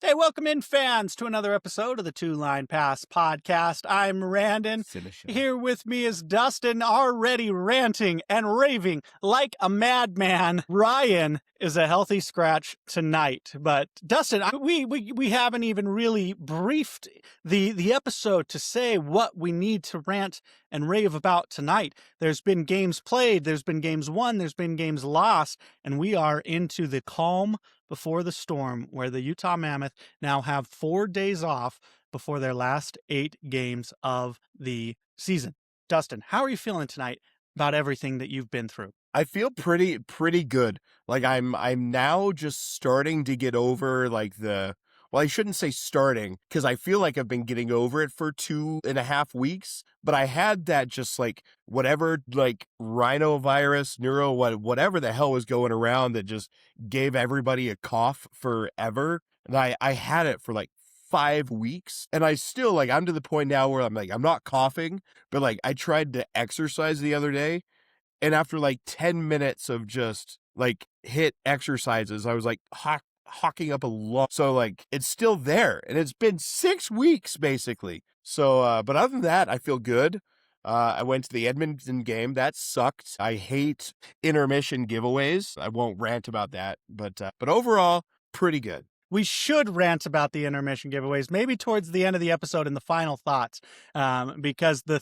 Hey, welcome in, fans, to another episode of the Two Line Pass podcast. I'm Branden. Here with me is Dustin, already ranting and raving like a madman. Ryan is a healthy scratch tonight, but Dustin, we haven't even really briefed the episode to say what we need to rant and rave about tonight. There's been games played, there's been games won, there's been games lost, and we are into the calm before the storm, where the Utah Mammoth now have 4 days off before their last 8 games of the season. Dustin, how are you feeling tonight about everything that you've been through? I feel pretty good. Like I'm now just starting to get over well, I shouldn't say starting, because I feel like I've been getting over it for 2.5 weeks, but I had that just whatever, rhinovirus, whatever the hell was going around that just gave everybody a cough forever. And I had it for 5 weeks, and I still I'm to the point now where I'm not coughing, but I tried to exercise the other day. And after 10 minutes of just hit exercises, I was hawking up a lot. So it's still there, and it's been 6 weeks basically. So, but other than that, I feel good. I went to the Edmonton game. That sucked. I hate intermission giveaways. I won't rant about that, but overall, pretty good. We should rant about the intermission giveaways, maybe towards the end of the episode in the final thoughts, because the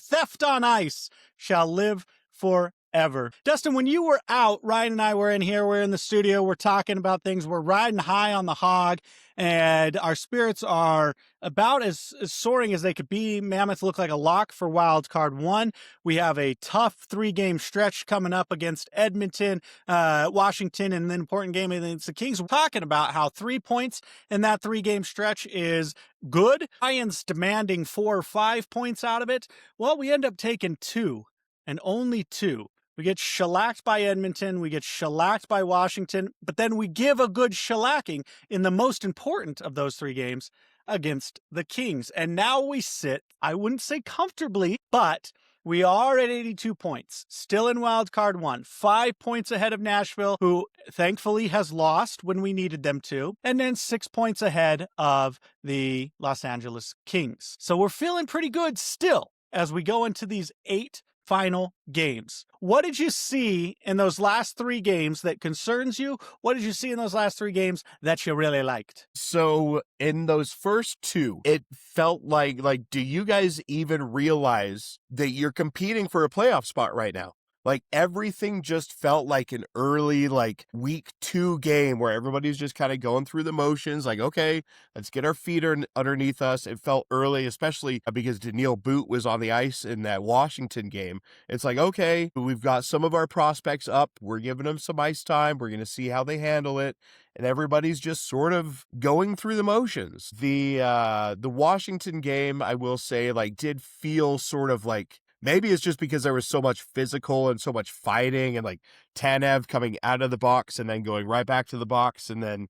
theft on ice shall live forever. Dustin, when you were out, Ryan and I were in here, we're in the studio, we're talking about things, we're riding high on the hog, and our spirits are about as soaring as they could be. Mammoth look like a lock for wild card 1. We have a tough 3-game stretch coming up against Edmonton, Washington, and an important game against the Kings. We're talking about how 3 points in that 3-game stretch is good. Ryan's demanding 4 or 5 points out of it. Well, we end up taking 2. And only 2. We get shellacked by Edmonton, we get shellacked by Washington, but then we give a good shellacking in the most important of those 3 games against the Kings. And now we sit, I wouldn't say comfortably, but we are at 82 points, still in wild card 1, 5 points ahead of Nashville, who thankfully has lost when we needed them to, and then 6 points ahead of the Los Angeles Kings. So we're feeling pretty good still as we go into these 8 final games. What did you see in those last 3 games that concerns you? What did you see in those last 3 games that you really liked? So in those first 2, it felt like do you guys even realize that you're competing for a playoff spot right now? Everything just felt like an early, week 2 game where everybody's just kind of going through the motions. Okay, let's get our feet underneath us. It felt early, especially because Daniil Boot was on the ice in that Washington game. It's okay, we've got some of our prospects up. We're giving them some ice time. We're going to see how they handle it. And everybody's just sort of going through the motions. The Washington game, I will say, did feel sort of maybe it's just because there was so much physical and so much fighting, and Tanev coming out of the box and then going right back to the box. And then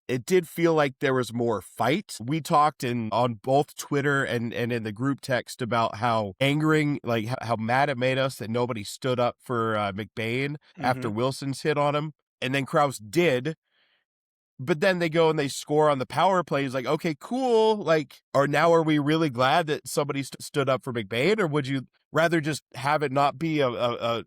it did feel like there was more fight. We talked on both Twitter and in the group text about how angering, how mad it made us that nobody stood up for McBain after Wilson's hit on him. And then Krause did. But then they go and they score on the power play. He's okay, cool. Are we really glad that somebody stood up for McBain, or would you rather just have it not be a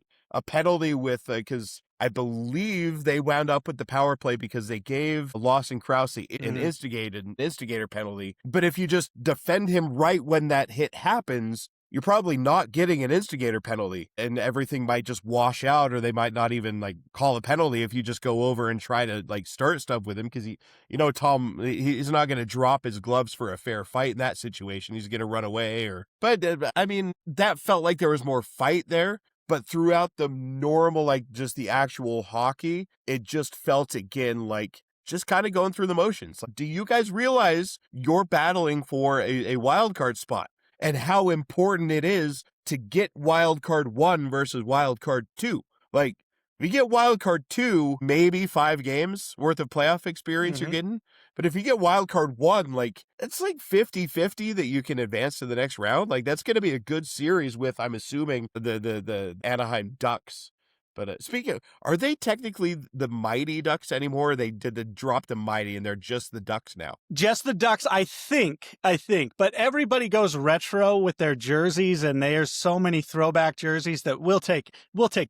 penalty with, because I believe they wound up with the power play because they gave Lawson Krause an instigator penalty. But if you just defend him right when that hit happens, you're probably not getting an instigator penalty, and everything might just wash out, or they might not even call a penalty if you just go over and try to start stuff with him, because Tom, he's not going to drop his gloves for a fair fight in that situation. He's going to run away, but I mean, that felt like there was more fight there. But throughout the normal, just the actual hockey, it just felt again just kind of going through the motions. Do you guys realize you're battling for a wild card spot? And how important it is to get wild card 1 versus wild card 2. If you get wild card 2, maybe 5 games worth of playoff experience you're getting. But if you get wild card 1, it's 50-50 that you can advance to the next round. That's going to be a good series with, I'm assuming, the Anaheim Ducks. But speaking of, are they technically the Mighty Ducks anymore? Or did they drop the Mighty and they're just the Ducks now? Just the Ducks, I think. But everybody goes retro with their jerseys, and there's so many throwback jerseys that we'll take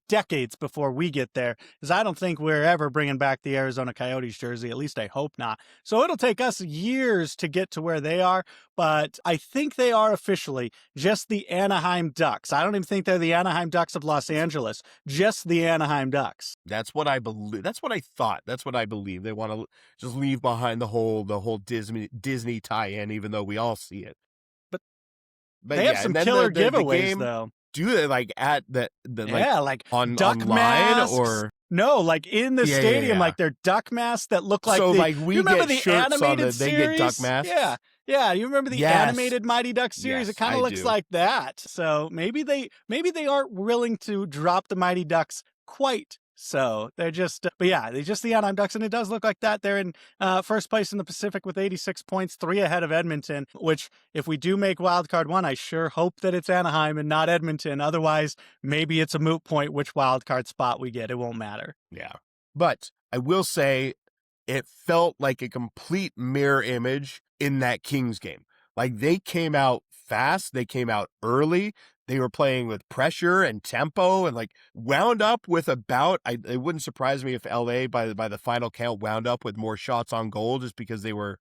decades before we get there, because I don't think we're ever bringing back the Arizona Coyotes jersey. At least I hope not. So it'll take us years to get to where they are, but I think they are officially just the Anaheim Ducks. I don't even think they're the Anaheim Ducks of Los Angeles, just the Anaheim Ducks. That's what I believe. That's what I thought. That's what I believe. They want to just leave behind the whole Disney tie-in, even though we all see it. But they have some killer giveaways, the game, though. Do they like at the like on duck online masks, or no, like in the stadium, like they're duck masks that look like. So the, like we you remember get the shirts animated on series? they get duck masks. Yeah. You remember the animated Mighty Ducks series? Yes, It kind of looks like that. So maybe they aren't willing to drop the Mighty Ducks quite. So they're just, they're just the Anaheim Ducks, and it does look like that. They're in first place in the Pacific with 86 points, 3 ahead of Edmonton, which if we do make wildcard one, I sure hope that it's Anaheim and not Edmonton. Otherwise, maybe it's a moot point which wildcard spot we get. It won't matter. Yeah. But I will say it felt like a complete mirror image in that Kings game. Like they came out fast, they came out early. They were playing with pressure and tempo and like wound up with about, it wouldn't surprise me if LA by the final count wound up with more shots on goal just because they were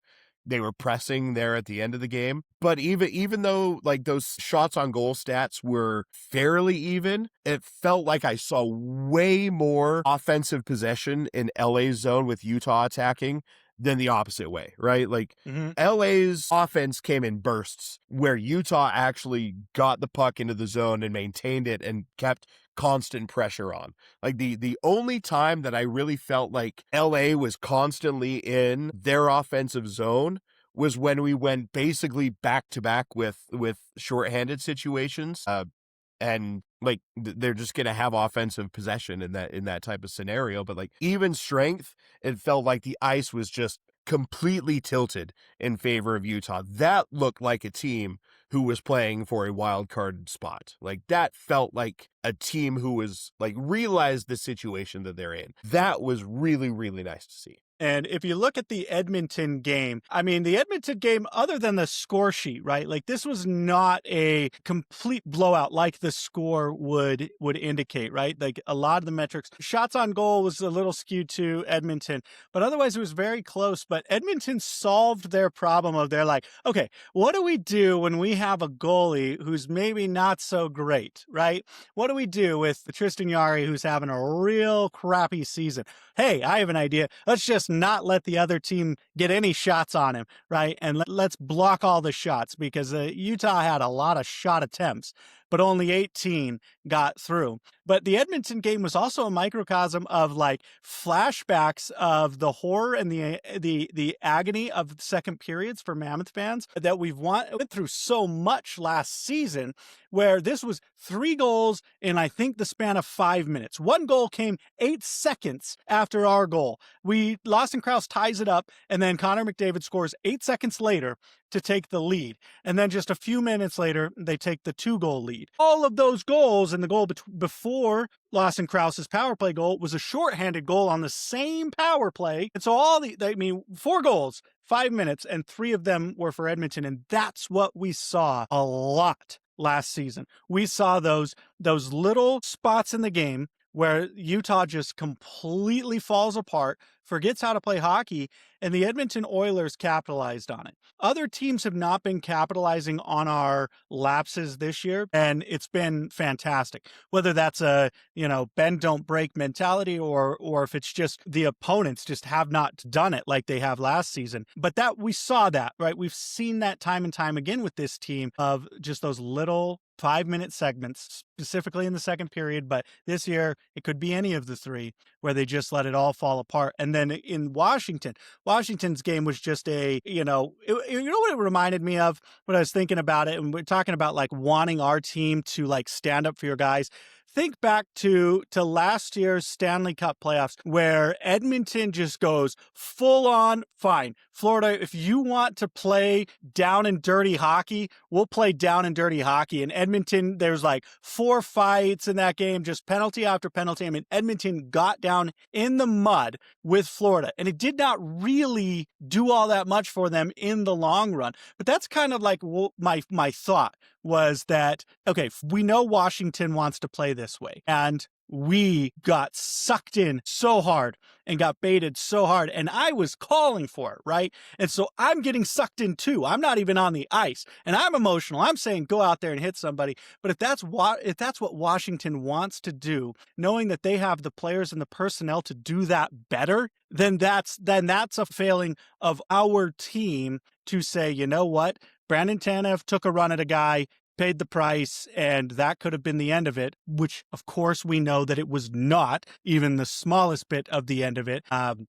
pressing there at the end of the game. But even though like those shots on goal stats were fairly even, it felt like I saw way more offensive possession in LA's zone with Utah attacking than the opposite way, right? Like LA's offense came in bursts where Utah actually got the puck into the zone and maintained it and kept constant pressure on. Like the only time that I really felt like LA was constantly in their offensive zone was when we went basically back to back with shorthanded situations. And like they're just going to have offensive possession in that type of scenario. But like even strength, it felt like the ice was just completely tilted in favor of Utah. That looked like a team who was playing for a wild card spot. Like that felt like a team who was like realized the situation that they're in. That was really, really nice to see. And if you look at the Edmonton game, other than the score sheet, right? Like this was not a complete blowout like the score would indicate, right? Like a lot of the metrics, shots on goal was a little skewed to Edmonton, but otherwise it was very close. But Edmonton solved their problem of they're like, okay, what do we do when we have a goalie who's maybe not so great, right? What do we do with Tristan Jarry who's having a real crappy season? Hey, I have an idea. Let's just not let the other team get any shots on him, right? And let's block all the shots because Utah had a lot of shot attempts, but only 18 got through. But the Edmonton game was also a microcosm of like flashbacks of the horror and the agony of second periods for Mammoth fans that went through so much last season, where this was 3 goals in, I think, the span of 5 minutes. 1 goal came 8 seconds after our goal. Lawson Krause ties it up, and then Connor McDavid scores 8 seconds later to take the lead. And then just a few minutes later, they take the 2-goal lead. All of those goals, and the goal before Lawson Krause's power play goal was a shorthanded goal on the same power play. And so 4 goals, 5 minutes, and 3 of them were for Edmonton. And that's what we saw a lot last season. We saw those little spots in the game where Utah just completely falls apart, forgets how to play hockey, and the Edmonton Oilers capitalized on it. Other teams have not been capitalizing on our lapses this year, and it's been fantastic. Whether that's a, bend don't break mentality or if it's just the opponents just have not done it like they have last season. But that we saw that, right? We've seen that time and time again with this team of just those little 5-minute segments, specifically in the second period, but this year it could be any of the 3 where they just let it all fall apart. And then in Washington's game was just what it reminded me of when I was thinking about it, and we're talking about like wanting our team to like stand up for your guys. think back to last year's Stanley Cup playoffs where Edmonton just goes full on, fine. Florida, if you want to play down and dirty hockey, we'll play down and dirty hockey. And Edmonton, there's like 4 fights in that game, just penalty after penalty. I mean, Edmonton got down in the mud with Florida, and it did not really do all that much for them in the long run. But that's kind of like my thought was that, okay, we know Washington wants to play this way, and we got sucked in so hard and got baited so hard, and I was calling for it, right? And so I'm getting sucked in too. I'm not even on the ice, and I'm emotional. I'm saying go out there and hit somebody. But if that's what Washington wants to do, knowing that they have the players and the personnel to do that better, then that's a failing of our team to say, you know what? Branden Tanev took a run at a guy, paid the price, and that could have been the end of it, which, of course, we know that it was not even the smallest bit of the end of it. And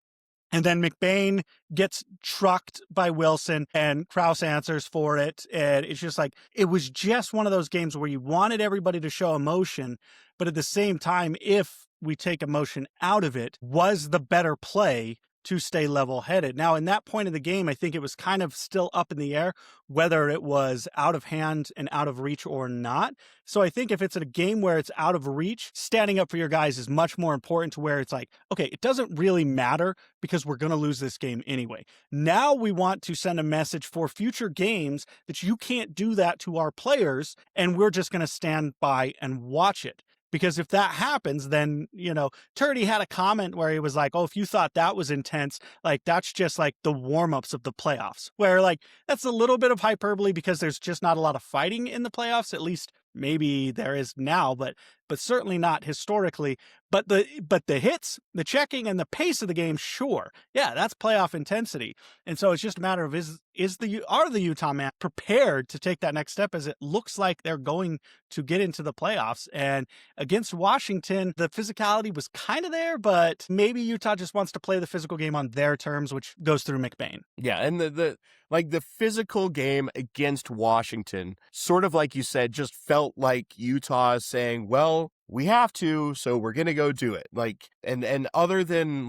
then McBain gets trucked by Wilson, and Krause answers for it. And it's just like, it was just one of those games where you wanted everybody to show emotion, but at the same time, if we take emotion out of it, was the better play to stay level-headed. Now, in that point of the game, I think it was kind of still up in the air whether it was out of hand and out of reach or not. So I think if it's a game where it's out of reach, standing up for your guys is much more important to where it's like, okay, it doesn't really matter because we're going to lose this game anyway. Now we want to send a message for future games that you can't do that to our players, and we're just going to stand by and watch it. Because if that happens, then, Turdy had a comment where he was like, oh, if you thought that was intense, like that's just like the warm-ups of the playoffs, where like that's a little bit of hyperbole because there's just not a lot of fighting in the playoffs, at least maybe there is now, but certainly not historically. But the hits, the checking, and the pace of the game, sure. Yeah, that's playoff intensity. And so it's just a matter of are the Utah Man prepared to take that next step, as it looks like they're going to get into the playoffs. And against Washington, the physicality was kind of there, but maybe Utah just wants to play the physical game on their terms, which goes through McBain. Yeah, and the physical game against Washington, sort of like you said, just felt like Utah saying, well, we have to, so we're going to go do it. Like, and other than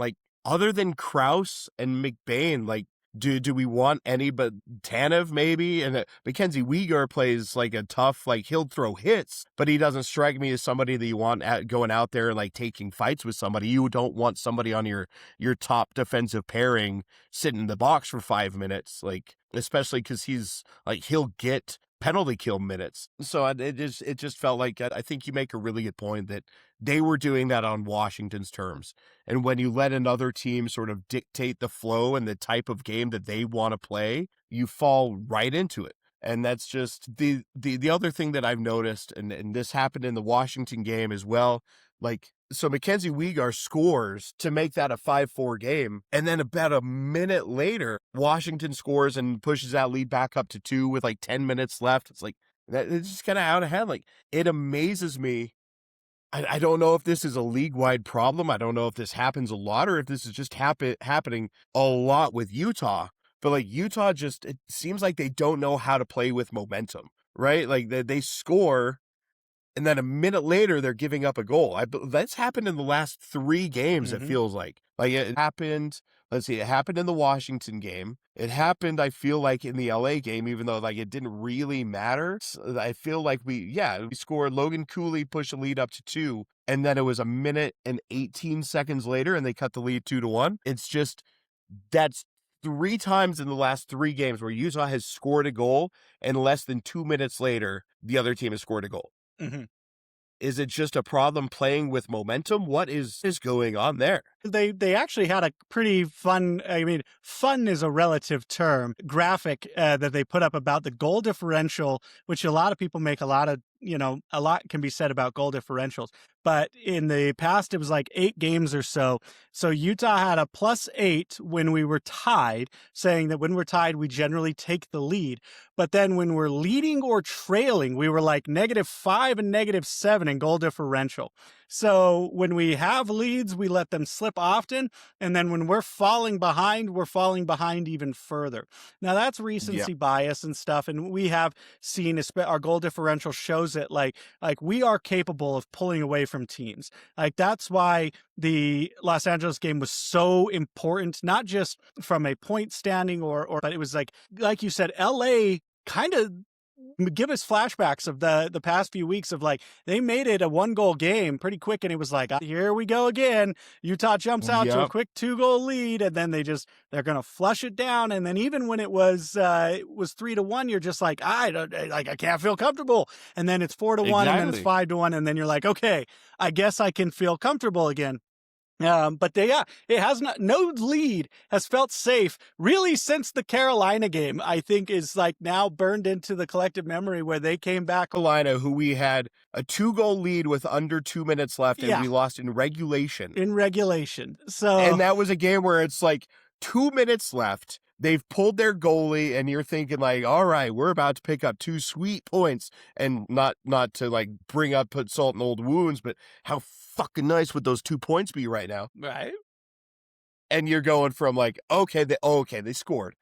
Krause and McBain, like, do we want any but Tanev maybe? And Mackenzie Weegar plays like a tough, like he'll throw hits, but he doesn't strike me as somebody that you want going out there and like taking fights with somebody. You don't want somebody on your top defensive pairing sitting in the box for 5 minutes, like especially because he'll get penalty kill minutes. So it just felt like, I think you make a really good point that they were doing that on Washington's terms. And when you let another team sort of dictate the flow and the type of game that they want to play, you fall right into it. And that's just the other thing that I've noticed, and this happened in the Washington game as well. Like, so Mackenzie Weegar scores to make that a 5-4 game. And then about a minute later, Washington scores and pushes that lead back up to 2 with like 10 minutes left. It's like, it's just kind of out of hand. Like, it amazes me. I don't know if this is a league-wide problem. I don't know if this happens a lot or if this is just happening a lot with Utah. But like Utah it seems like they don't know how to play with momentum, right? Like they score, and then a minute later they're giving up a goal. That's happened in the last 3 games. Mm-hmm. It feels like it happened. Let's see, it happened in the Washington game. It happened, I feel like, in the LA game, even though like it didn't really matter. I feel like we scored. Logan Cooley pushed the lead up to 2, and then it was a minute and 18 seconds later, and they cut the lead 2-1. It's just, that's 3 times in the last 3 games where Utah has scored a goal, and less than 2 minutes later, the other team has scored a goal. Mm-hmm. Is it just a problem playing with momentum? What is going on there? They actually had a pretty fun, fun is a relative term, graphic that they put up about the goal differential, which a lot of people make a lot can be said about goal differentials. But in the past, it was like 8 games or so. So Utah had a +8 when we were tied, saying that when we're tied, we generally take the lead. But then when we're leading or trailing, we were like -5 and -7 in goal differential. So when we have leads, we let them slip often. And then when we're falling behind even further. Now that's recency bias and stuff. And we have seen our goal differential shows shows it. Like we are capable of pulling away from teams. Like that's why the Los Angeles game was so important, not just from a point standing but it was like you said, LA kind of give us flashbacks of the past few weeks of like they made it a 1-goal game pretty quick, and it was like, here we go again. Utah jumps out to a quick 2-goal lead, and then they're gonna flush it down. And then even when it was 3-1, you're just like, I can't feel comfortable. And then it's 4-1, and then it's 5-1, and then you're like, okay, I guess I can feel comfortable again. But it has no lead has felt safe really since the Carolina game. I think is like now burned into the collective memory where they came back. Carolina, who we had a 2-goal lead with under 2 minutes left, and we lost in regulation. So, and that was a game where it's like 2 minutes left. They've pulled their goalie, and you're thinking like, all right, we're about to pick up 2 sweet points, and not to like put salt in old wounds, but how fucking nice would those 2 points be right now? Right. And you're going from like, okay, they scored.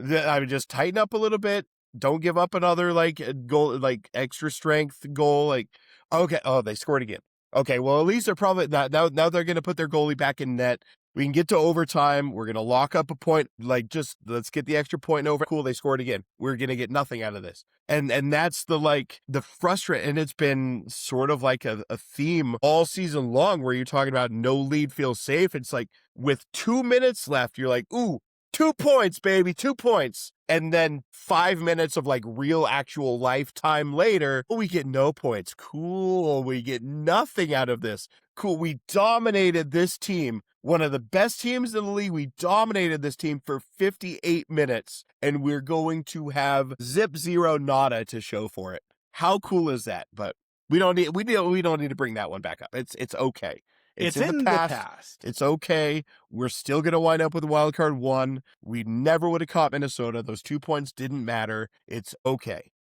I would just tighten up a little bit. Don't give up another like goal, like extra strength goal. Like, okay, they scored again. Okay, well, at least they're probably now they're going to put their goalie back in net. We can get to overtime. We're going to lock up a point. Like, just let's get the extra point over. Cool, they scored again. We're going to get nothing out of this. And that's the frustrate. And it's been sort of like a theme all season long where you're talking about no lead feels safe. It's like with 2 minutes left, you're like, ooh, 2 points, baby, 2 points. And then 5 minutes of like real actual lifetime later, we get no points. Cool. We get nothing out of this. Cool. We dominated this team. One of the best teams in the league. We dominated this team for 58 minutes, and we're going to have zero nada to show for it. How cool is that? But we don't need to bring that one back up. It's okay. It's in the past. It's okay. We're still going to wind up with a wild card 1. We never would have caught Minnesota. Those 2 points didn't matter. It's okay.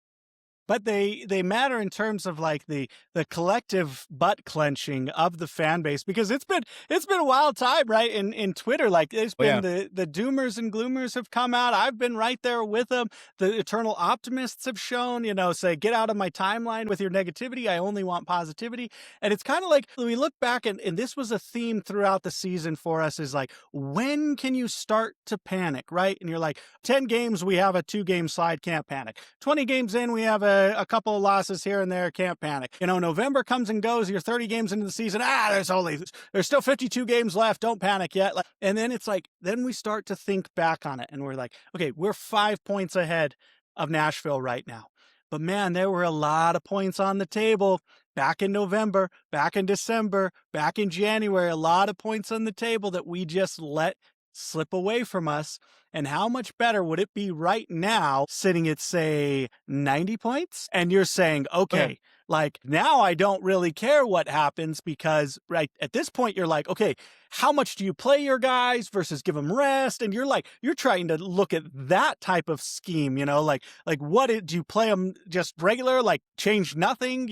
But they matter in terms of like the collective butt clenching of the fan base, because it's been a wild time, right? In Twitter, like there's been the doomers and gloomers have come out. I've been right there with them. The eternal optimists have shown, say, get out of my timeline with your negativity. I only want positivity. And it's kind of like we look back and this was a theme throughout the season for us, is like, when can you start to panic, right? And you're like, 10 games, we have a 2-game slide, can't panic. 20 games in, we have a couple of losses here and there, can't panic. November comes and goes, you're 30 games into the season, there's still 52 games left, don't panic yet. And then it's like, then we start to think back on it and we're like, okay, we're 5 points ahead of Nashville right now. But man, there were a lot of points on the table back in November, back in December, back in January, a lot of points on the table that we just let slip away from us. And how much better would it be right now sitting at, say, 90 points? And you're saying, okay, like now I don't really care what happens, because right at this point you're like, okay, how much do you play your guys versus give them rest? And you're trying to look at that type of scheme, like what do you play them just regular, like change nothing,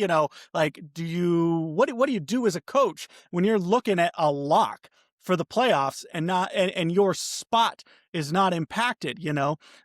like what do you do as a coach when you're looking at a lock for the playoffs and your spot is not impacted,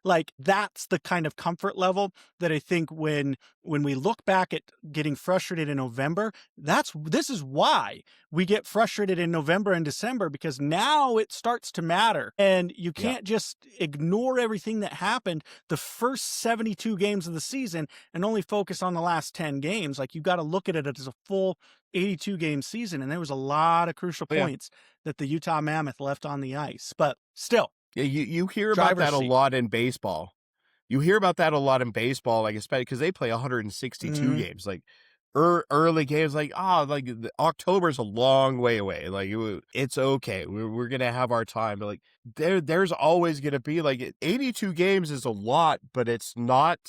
like that's the kind of comfort level that I think when we look back at getting frustrated in November, this is why we get frustrated in November and December, because now it starts to matter, and you can't just ignore everything that happened the first 72 games of the season and only focus on the last 10 games. Like you got to look at it as a full 82 game season. And there was a lot of crucial points that the Utah Mammoth left on the ice, but still. Yeah, you hear about that a lot in baseball. You hear about that a lot in baseball, like especially because they play 162 games, like early games, like October's a long way away. Like it's okay, we're gonna have our time. But like there's always gonna be like 82 games is a lot, but it's not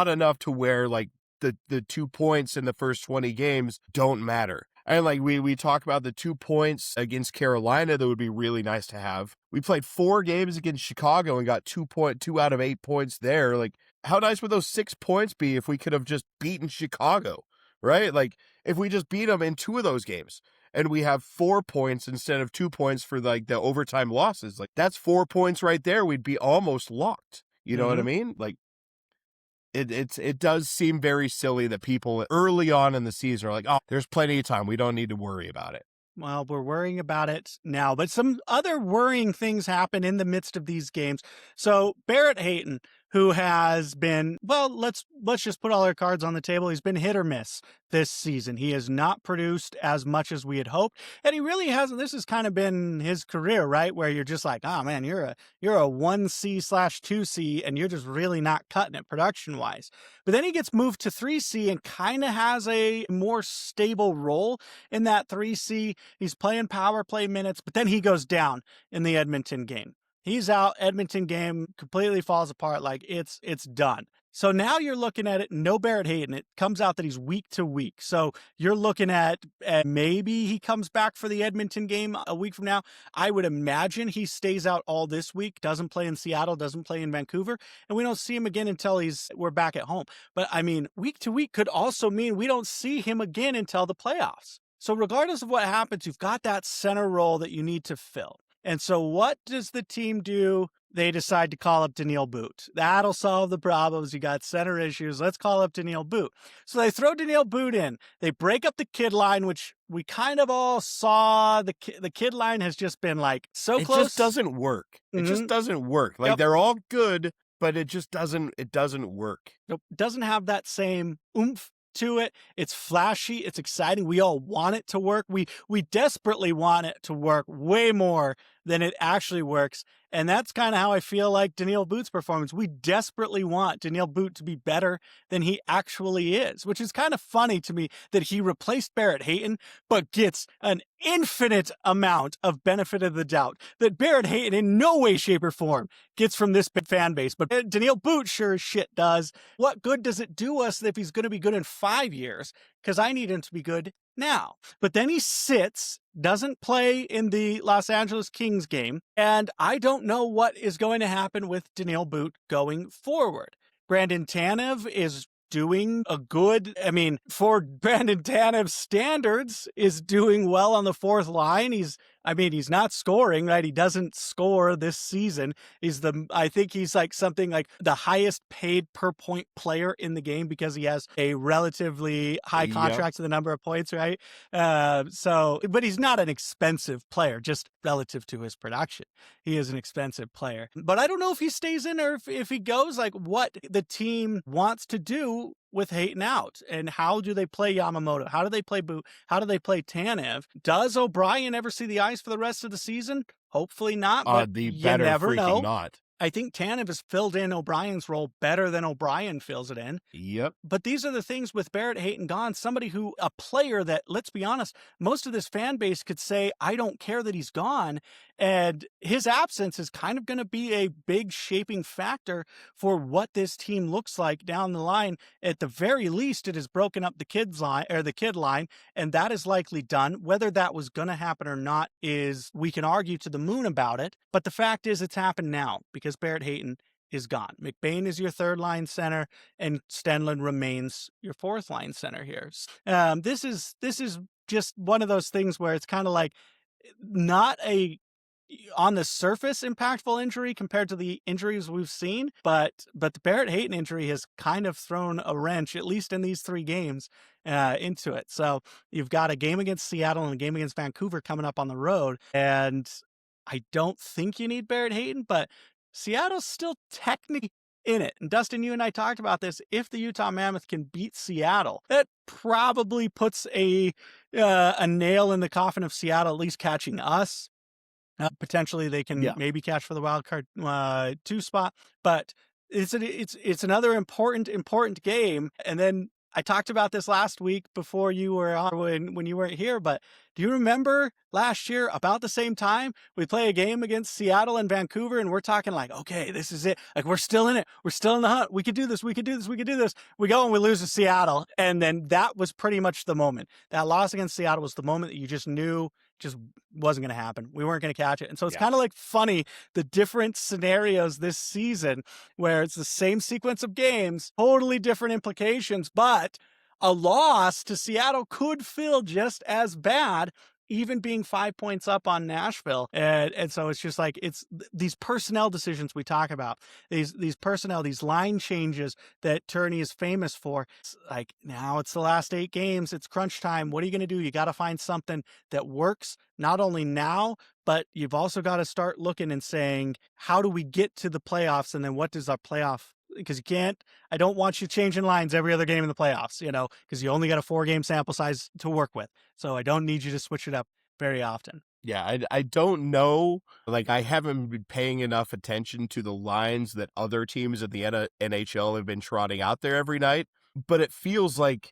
enough to where like the 2 points in the first 20 games don't matter. And like we talk about the 2 points against Carolina that would be really nice to have. We played 4 games against Chicago and got 2 out of 8 points there. Like how nice would those 6 points be if we could have just beaten Chicago, right? Like if we just beat them in 2 of those games and we have 4 points instead of 2 points for like the overtime losses, like that's 4 points right there. We'd be almost locked. You know what I mean? Like It does seem very silly that people early on in the season are like, oh, there's plenty of time. We don't need to worry about it. Well, we're worrying about it now, but some other worrying things happen in the midst of these games. So Barrett Hayton, who has been, well, let's just put all our cards on the table. He's been hit or miss this season. He has not produced as much as we had hoped, and he really hasn't. This has kind of been his career, right? Where you're just like, oh man, you're a 1C/2C, and you're just really not cutting it production wise. But then he gets moved to 3C and kind of has a more stable role in that 3C. He's playing power play minutes, but then he goes down in the Edmonton game. He's out. Edmonton game completely falls apart. Like it's done. So now you're looking at it, no Barrett Hayton. It comes out that he's week to week. So you're looking at maybe he comes back for the Edmonton game a week from now. I would imagine he stays out all this week, doesn't play in Seattle, doesn't play in Vancouver, and we don't see him again until we're back at home. But I mean, week to week could also mean we don't see him again until the playoffs. So regardless of what happens, you've got that center role that you need to fill. And so what does the team do? They decide to call up Daniil But. That'll solve the problems. You got center issues. Let's call up Daniil But. So they throw Daniil But in. They break up the kid line, which we kind of all saw. The kid line has just been like so close. It just doesn't work. It just doesn't work. Like they're all good, but it doesn't work. It doesn't have that same oomph to it. It's flashy. It's exciting. We all want it to work. We desperately want it to work way more than it actually works. And that's kind of how I feel like Daniil But's performance. We desperately want Daniil But to be better than he actually is, which is kind of funny to me that he replaced Barrett Hayton, but gets an infinite amount of benefit of the doubt that Barrett Hayton in no way, shape, or form gets from this fan base. But Daniil But sure as shit does. What good does it do us if he's going to be good in 5 years? Because I need him to be good now. But then he sits, doesn't play in the Los Angeles Kings game, and I don't know what is going to happen with Daniil But going forward. Branden Tanev is doing a good, I mean, for Branden Tanev's standards, is doing well on the fourth line. He's not scoring, right? He doesn't score this season. I think he's like something like the highest paid per point player in the game because he has a relatively high contract to the number of points, right? But he's not an expensive player, just relative to his production. He is an expensive player. But I don't know if he stays in or if he goes, like what the team wants to do with Hayton out, and how do they play Yamamoto? How do they play But? How do they play Tanev? Does O'Brien ever see the ice for the rest of the season? Hopefully not, but you never know. Not. I think Tanev has filled in O'Brien's role better than O'Brien fills it in. Yep. But these are the things with Barrett Hayton gone. A player that, let's be honest, most of this fan base could say, I don't care that he's gone. And his absence is kind of going to be a big shaping factor for what this team looks like down the line. At the very least, it has broken up the kid line, and that is likely done. Whether that was going to happen or not we can argue to the moon about it. But the fact is it's happened now because Barrett Hayton is gone. McBain is your third line center, and Stenlund remains your fourth line center here. This is just one of those things where it's kind of like not a on the surface impactful injury compared to the injuries we've seen, but the Barrett Hayton injury has kind of thrown a wrench, at least in these 3 games, into it. So you've got a game against Seattle and a game against Vancouver coming up on the road, and I don't think you need Barrett Hayton, but Seattle's still technically in it. And Dustin, you and I talked about this. If the Utah Mammoth can beat Seattle, that probably puts a nail in the coffin of Seattle, at least catching us. Potentially they can maybe catch for the wild card 2 spot, but it's another important game. And then I talked about this last week before you were on, when you weren't here, but do you remember last year about the same time we play a game against Seattle and Vancouver, and we're talking like, okay, this is it. Like, we're still in it. We're still in the hunt. We could do this. We could do this. We could do this. We go and we lose to Seattle. And then that was pretty much the moment. That loss against Seattle was the moment that you just knew just wasn't going to happen. We weren't going to catch it. And so it's kind of like funny, the different scenarios this season where it's the same sequence of games, totally different implications, but a loss to Seattle could feel just as bad, even being 5 points up on Nashville. And so it's just like, it's these personnel decisions we talk about, these personnel, these line changes that Turney is famous for. It's like, now it's the last 8 games. It's crunch time. What are you going to do? You got to find something that works not only now, but you've also got to start looking and saying, how do we get to the playoffs? And then what does our playoff, because you can't, I don't want you changing lines every other game in the playoffs, because you only got a 4-game sample size to work with. So I don't need you to switch it up very often. Yeah, I don't know. Like, I haven't been paying enough attention to the lines that other teams in the NHL have been trotting out there every night, but it feels like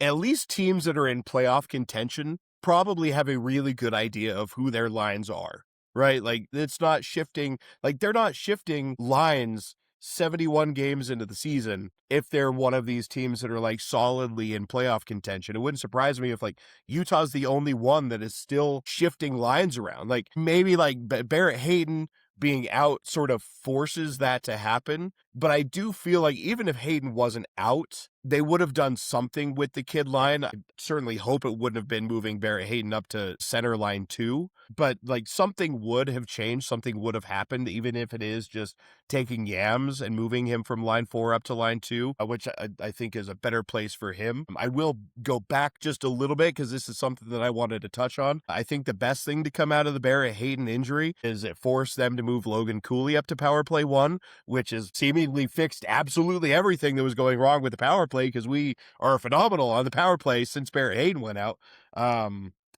at least teams that are in playoff contention probably have a really good idea of who their lines are, right? Like, it's not shifting, like, they're not shifting lines 71 games into the season if they're one of these teams that are like solidly in playoff contention. It wouldn't surprise me if like Utah's the only one that is still shifting lines around. Like, maybe like Barrett Hayton being out sort of forces that to happen. But I do feel like even if Hayton wasn't out, they would have done something with the kid line. I certainly hope it wouldn't have been moving Barrett Hayton up to center line 2, but like something would have changed, something would have happened, even if it is just taking Yams and moving him from line 4 up to line 2, which I think is a better place for him. I will go back just a little bit because this is something that I wanted to touch on. I think the best thing to come out of the Barrett Hayton injury is it forced them to move Logan Cooley up to power play 1, which has seemingly fixed absolutely everything that was going wrong with the power play, because we are phenomenal on the power play since Barrett Hayton went out.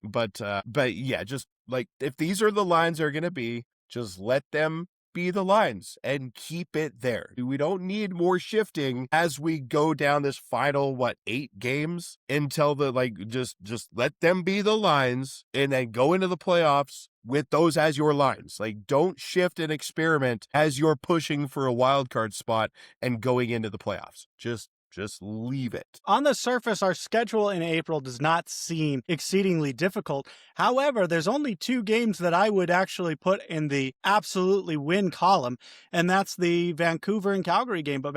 But yeah, just like, if these are the lines they're going to be, just let them be the lines and keep it there. We don't need more shifting as we go down this final 8 games until the just let them be the lines and then go into the playoffs with those as your lines. Like, don't shift and experiment as you're pushing for a wild card spot and going into the playoffs. Just leave it. On the surface, our schedule in April does not seem exceedingly difficult. However, there's only 2 games that I would actually put in the absolutely win column, and that's the Vancouver and Calgary game. But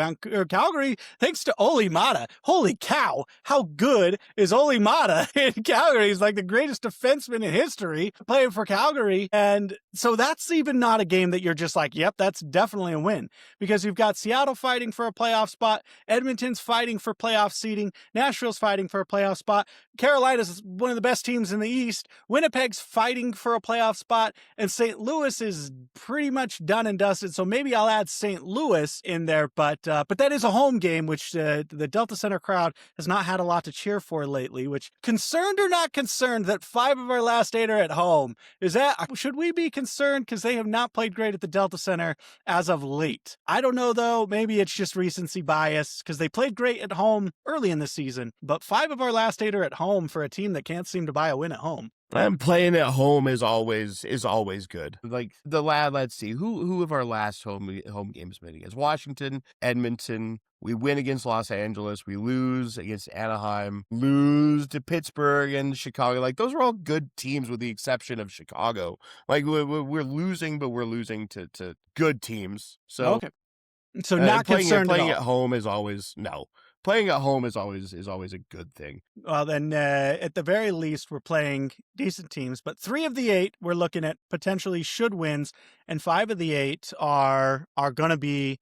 Calgary, thanks to Olli Maatta, holy cow, how good is Olli Maatta in Calgary? He's like the greatest defenseman in history playing for Calgary. And so that's even not a game that you're just like, yep, that's definitely a win, because you've got Seattle fighting for a playoff spot, Edmonton's fighting for playoff seeding, Nashville's fighting for a playoff spot, Carolina's one of the best teams in the East, Winnipeg's fighting for a playoff spot, and St. Louis is pretty much done and dusted. So maybe I'll add St. Louis in there, but that is a home game, which the Delta Center crowd has not had a lot to cheer for lately. Which, concerned or not concerned that 5 of our last 8 are at home, should we be concerned because they have not played great at the Delta Center as of late? I don't know though. Maybe it's just recency bias because they played great at home early in the season, but 5 of our last 8 are at home for a team that can't seem to buy a win at home. And playing at home is always good. Like, let's see, who have our last home games been against? Washington, Edmonton. We win against Los Angeles. We lose against Anaheim. Lose to Pittsburgh and Chicago. Like, those are all good teams with the exception of Chicago. Like, we're losing, but we're losing to good teams. So, okay. So not concerned playing at all. At home is always no. Playing at home is always a good thing. Well, then at the very least, we're playing decent teams, but 3 of the 8 we're looking at potentially should wins, and 5 of the 8 are going to be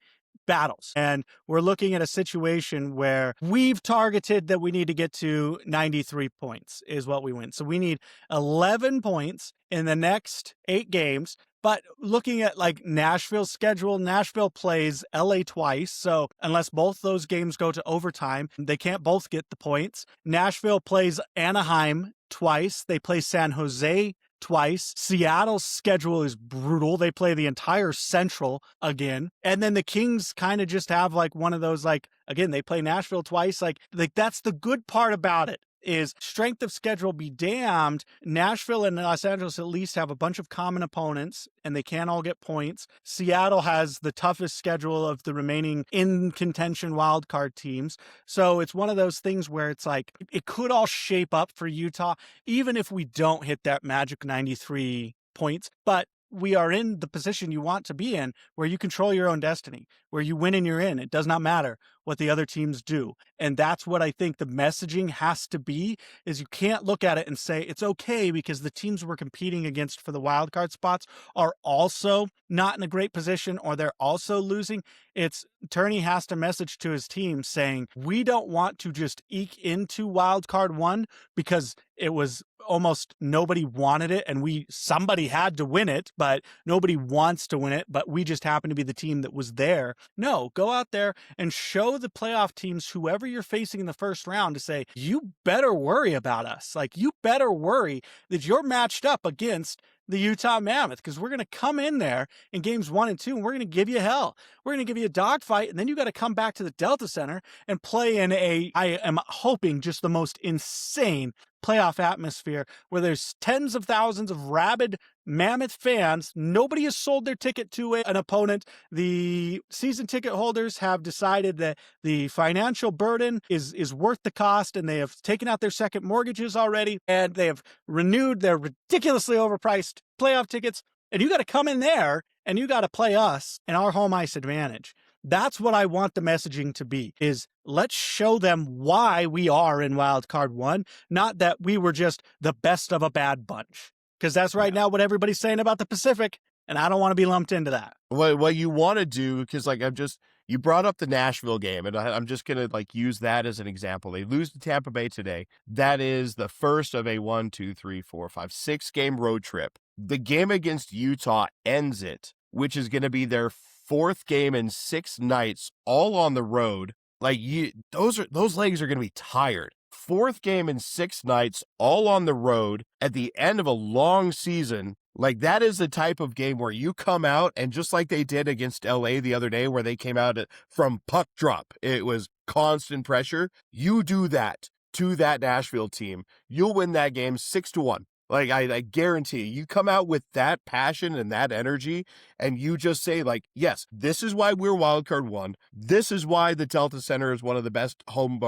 battles. And we're looking at a situation where we've targeted that we need to get to 93 points is what we win. So we need 11 points in the next 8 games. But looking at like Nashville's schedule, Nashville plays LA twice. So unless both those games go to overtime, they can't both get the points. Nashville plays Anaheim twice. They play San Jose twice. Seattle's schedule is brutal. They play the entire Central again. And then the Kings kind of just have like one of those, like, again, they play Nashville twice. Like that's the good part about it. Is strength of schedule be damned. Nashville and Los Angeles at least have a bunch of common opponents and they can't all get points. Seattle has the toughest schedule of the remaining in contention wildcard teams. So it's one of those things where it's like, it could all shape up for Utah, even if we don't hit that magic 93 points. But we are in the position you want to be in, where you control your own destiny, where you win and you're in. It does not matter what the other teams do. And that's what I think the messaging has to be, is you can't look at it and say it's okay because the teams we're competing against for the wild card spots are also not in a great position or they're also losing. It's Turney has to message to his team saying, we don't want to just eke into wild card one because it was almost nobody wanted it and somebody had to win it, but nobody wants to win it, but we just happen to be the team that was there. No, go out there and show the playoff teams, whoever you're facing in the first round, to say, you better worry about us. Like, you better worry that you're matched up against the Utah Mammoth, because we're going to come in there in games 1 and 2 and we're going to give you hell. We're going to give you a dogfight, and then you got to come back to the Delta Center and play in I am hoping, just the most insane playoff atmosphere where there's tens of thousands of rabid Mammoth fans. Nobody has sold their ticket to an opponent. The season ticket holders have decided that the financial burden is worth the cost, and they have taken out their second mortgages already, and they have renewed their ridiculously overpriced playoff tickets. And you got to come in there and you got to play us and our home ice advantage. That's what I want the messaging to be, is let's show them why we are in wild card one, not that we were just the best of a bad bunch. Because that's right now what everybody's saying about the Pacific, and I don't want to be lumped into that. What you want to do, because you brought up the Nashville game, and I'm just going to use that as an example. They lose to Tampa Bay today. That is the first of a 6 game road trip. The game against Utah ends it, which is going to be their 4th game in 6 nights, all on the road. Those legs are going to be tired. 4th game in 6 nights, all on the road at the end of a long season. That is the type of game where you come out, and just like they did against LA the other day, where they came out from puck drop, it was constant pressure. You do that to that Nashville team, you'll win that game 6-1. I guarantee you come out with that passion and that energy, and you just say, yes, this is why we're wildcard one. This is why the Delta Center is one of the best home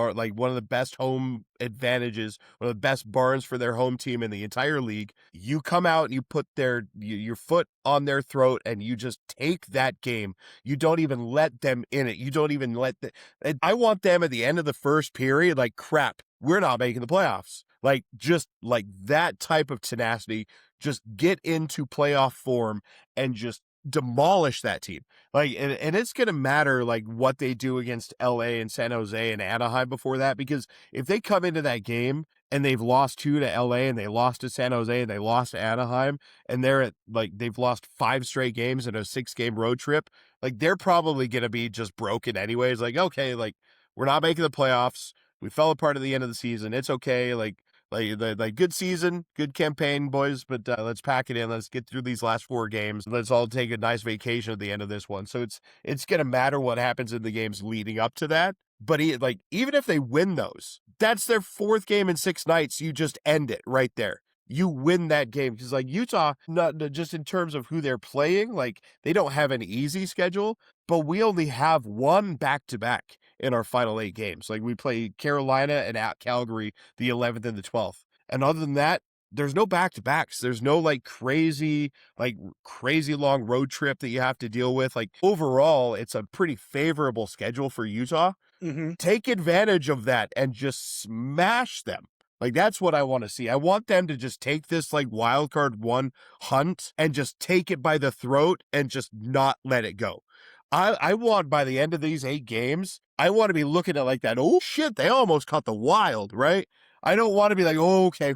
advantages, one of the best barns for their home team in the entire league. You come out and you put your foot on their throat, and you just take that game. You don't even let them in it. You don't even I want them at the end of the first period, crap, we're not making the playoffs. That type of tenacity, just get into playoff form and just demolish that team. And it's going to matter what they do against LA and San Jose and Anaheim before that, because if they come into that game and they've lost 2 to LA and they lost to San Jose and they lost to Anaheim, and they're at they've lost 5 straight games in a 6 game road trip, they're probably going to be just broken anyways. Okay, we're not making the playoffs. We fell apart at the end of the season. It's okay. Good season, good campaign, boys, but let's pack it in. Let's get through these last 4 games. Let's all take a nice vacation at the end of this one. So it's going to matter what happens in the games leading up to that. But even if they win those, that's their 4th game in 6 nights. You just end it right there. You win that game, because Utah, not just in terms of who they're playing, they don't have an easy schedule, but we only have 1 back-to-back in our final 8 games. We play Carolina and at Calgary the 11th and the 12th. And other than that, there's no back-to-backs. There's no crazy long road trip that you have to deal with. Overall, it's a pretty favorable schedule for Utah. Mm-hmm. Take advantage of that and just smash them. That's what I want to see. I want them to just take this wild card one hunt and just take it by the throat and just not let it go. I want, by the end of these 8 games, I want to be looking at that, oh shit, they almost caught the Wild, right? I don't want to be oh, okay,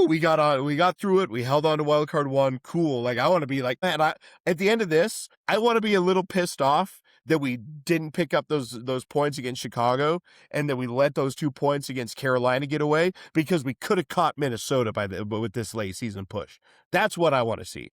we got through it. We held on to wild card one. Cool. I want to be man, at the end of this, I want to be a little pissed off that we didn't pick up those points against Chicago, and that we let those 2 points against Carolina get away, because we could have caught Minnesota with this late season push. That's what I want to see.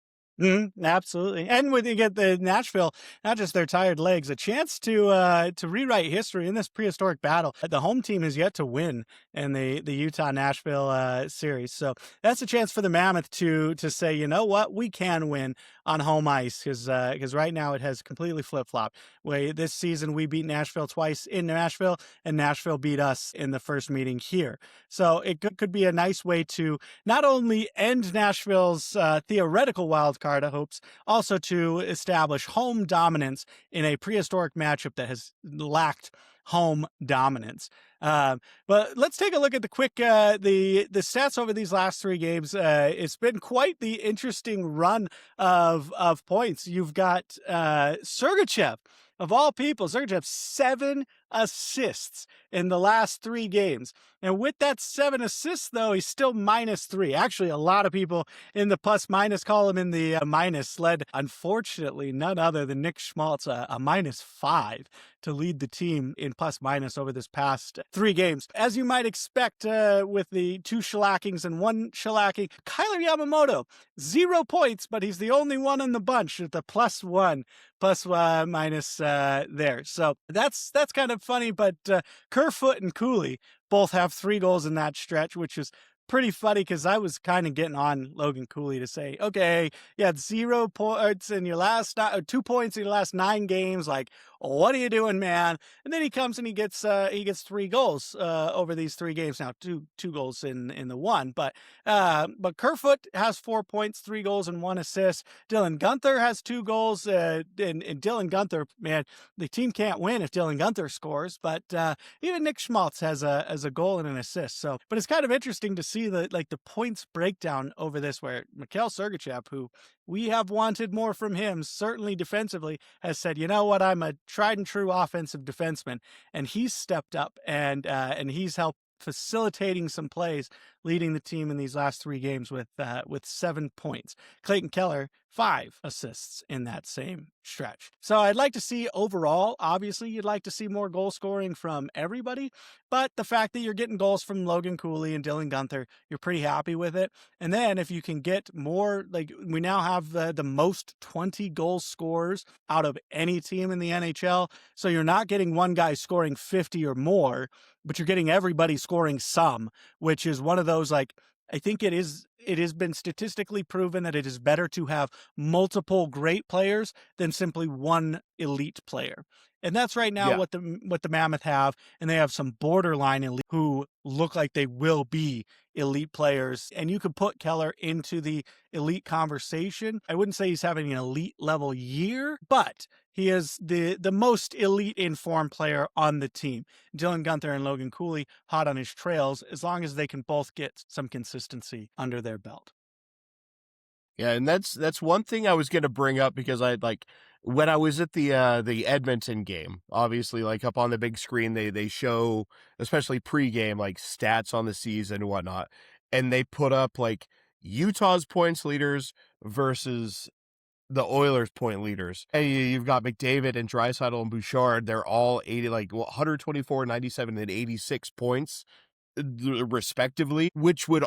Absolutely. And when you get the Nashville, not just their tired legs, a chance to rewrite history in this prehistoric battle. The home team has yet to win in the Utah-Nashville series. So that's a chance for the Mammoth to say, you know what, we can win on home ice, because right now it has completely flip-flopped. This season we beat Nashville twice in Nashville, and Nashville beat us in the first meeting here. So it could be a nice way to not only end Nashville's theoretical wild Carta hopes also to establish home dominance in a prehistoric matchup that has lacked home dominance. But let's take a look at the stats over these last 3 games. It's been quite the interesting run of points. You've got Sergachev, of all people, Sergachev 7 assists in the last 3 games. And with that 7 assists, though, he's still -3. Actually, a lot of people in the plus-minus column in the minus led, unfortunately, none other than Nick Schmaltz, a -5 to lead the team in plus-minus over this past 3 games. As you might expect with the 2 shellackings and 1 shellacking, Kyler Yamamoto, 0 points, but he's the only one in the bunch with the +1, minus there. So that's kind of funny, but Kerfoot and Cooley both have 3 goals in that stretch, which is pretty funny because I was kind of getting on Logan Cooley to say, okay, you had 0 points in your last 2 points in your last 9 games. Like, what are you doing, man? And then he comes and he gets 3 goals over these 3 games. Now, two goals in the one, but Kerfoot has 4 points, 3 goals and 1 assist. Dylan Guenther has 2 goals. And Dylan Guenther, man, the team can't win if Dylan Guenther scores. But even Nick Schmaltz has a goal and an assist. So, but it's kind of interesting to see the points breakdown over this, where Mikhail Sergachev, who we have wanted more from him, certainly defensively, has said, you know what, I'm a tried and true offensive defenseman, and he's stepped up and he's helped facilitating some plays, leading the team in these last 3 games with 7 points. Clayton Keller, 5 assists in that same stretch. So I'd like to see overall, obviously you'd like to see more goal scoring from everybody, but the fact that you're getting goals from Logan Cooley and Dylan Guenther, you're pretty happy with it. And then if you can get more, like we now have the most 20 goal scorers out of any team in the NHL. So you're not getting one guy scoring 50 or more, but you're getting everybody scoring some, which is one of those, like, I think it has been statistically proven that it is better to have multiple great players than simply one elite player. And that's right now what the Mammoth have, and they have some borderline elite who look like they will be elite players. And you could put Keller into the elite conversation. I wouldn't say he's having an elite level year, but he is the most elite informed player on the team. Dylan Guenther and Logan Cooley hot on his trails, as long as they can both get some consistency under their belt. Yeah, and that's one thing I was going to bring up, because when I was at the Edmonton game, obviously, like, up on the big screen, they show, especially pregame, like, stats on the season and whatnot, and they put up like Utah's points leaders versus the Oilers point leaders. And you've got McDavid and Draisaitl and Bouchard. They're all 80, like 124, 97, and 86 points respectively, which would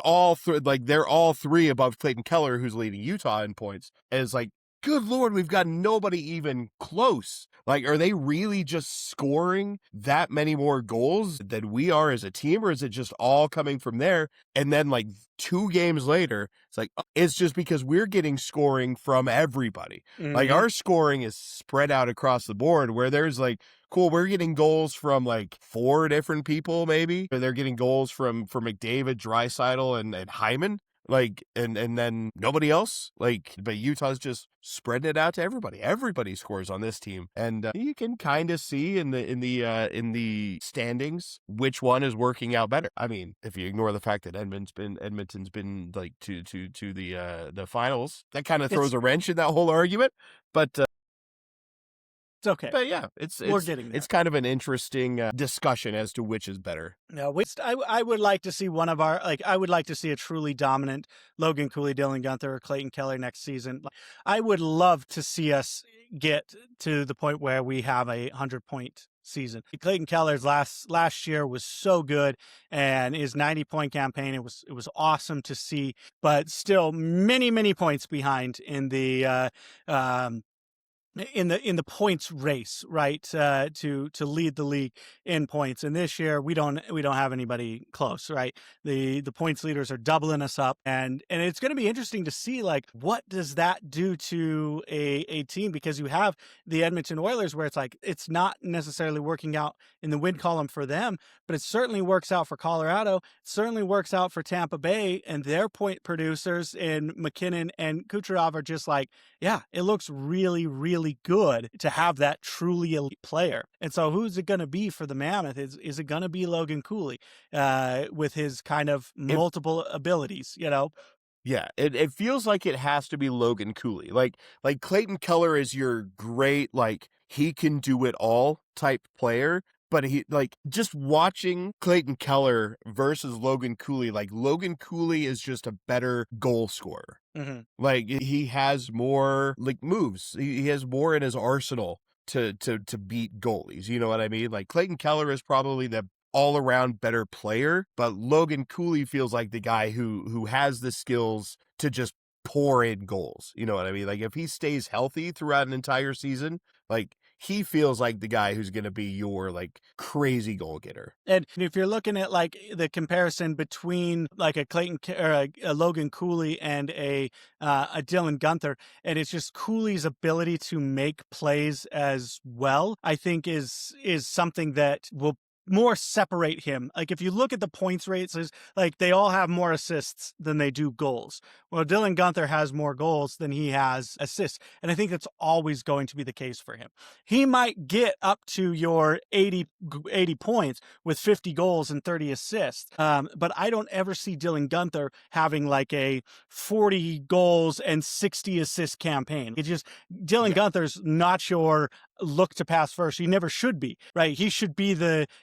they're all 3 above Clayton Keller, who's leading Utah in points. And it's like, good Lord, we've got nobody even close. Like, are they really just scoring that many more goals than we are as a team, or is it just all coming from there? And then, like, 2 games later, it's like, it's just because we're getting scoring from everybody. Mm-hmm. Like, our scoring is spread out across the board, where there's like, cool, we're getting goals from like 4 different people, maybe. They're getting goals from McDavid, Draisaitl, and Hyman. Like, and then nobody else, like, but Utah's just spreading it out to everybody. Everybody scores on this team, and you can kind of see in the standings which one is working out better. I mean, if you ignore the fact that Edmonton's been like to the finals, that kind of throws a wrench in that whole argument. But it's okay. But yeah, we're getting there. It's kind of an interesting discussion as to which is better. No, I would like to see I would like to see a truly dominant Logan Cooley, Dylan Guenther, or Clayton Keller next season. I would love to see us get to the point where we have a 100-point season. Clayton Keller's last year was so good, and his 90-point campaign, it was awesome to see, but still many points behind in the in the points race, right? To lead the league in points. And this year we don't have anybody close, right? The points leaders are doubling us up, and it's going to be interesting to see like what does that do to a team, because you have the Edmonton Oilers where it's like it's not necessarily working out in the win column for them, but it certainly works out for Colorado. It certainly works out for Tampa Bay, and their point producers in McKinnon and Kucherov are just like, yeah, it looks really, really good to have that truly elite player. And so who's it going to be for the Mammoth? Is it going to be Logan Cooley with his kind of multiple abilities, you know? Yeah, it feels like it has to be Logan Cooley. Like Clayton Keller is your great, like, he can do it all type player. But he, like, just watching Clayton Keller versus Logan Cooley, like, Logan Cooley is just a better goal scorer. Mm-hmm. Like, he has more, like, moves. He has more in his arsenal to beat goalies. You know what I mean? Like, Clayton Keller is probably the all-around better player, but Logan Cooley feels like the guy who has the skills to just pour in goals. You know what I mean? Like, if he stays healthy throughout an entire season, like, he feels like the guy who's going to be your, like, crazy goal getter. And if you're looking at, like, the comparison between, like, a Logan Cooley and a Dylan Guenther, and it's just Cooley's ability to make plays as well, I think is something that will more separate him. Like, if you look at the points rates, is like they all have more assists than they do goals. Well, Dylan Guenther has more goals than he has assists, and I think that's always going to be the case for him. He might get up to your 80 points with 50 goals and 30 assists, but I don't ever see Dylan Guenther having like a 40 goals and 60 assist campaign. It's just Dylan Guenther's not your look to pass first. He never should be, right? He should be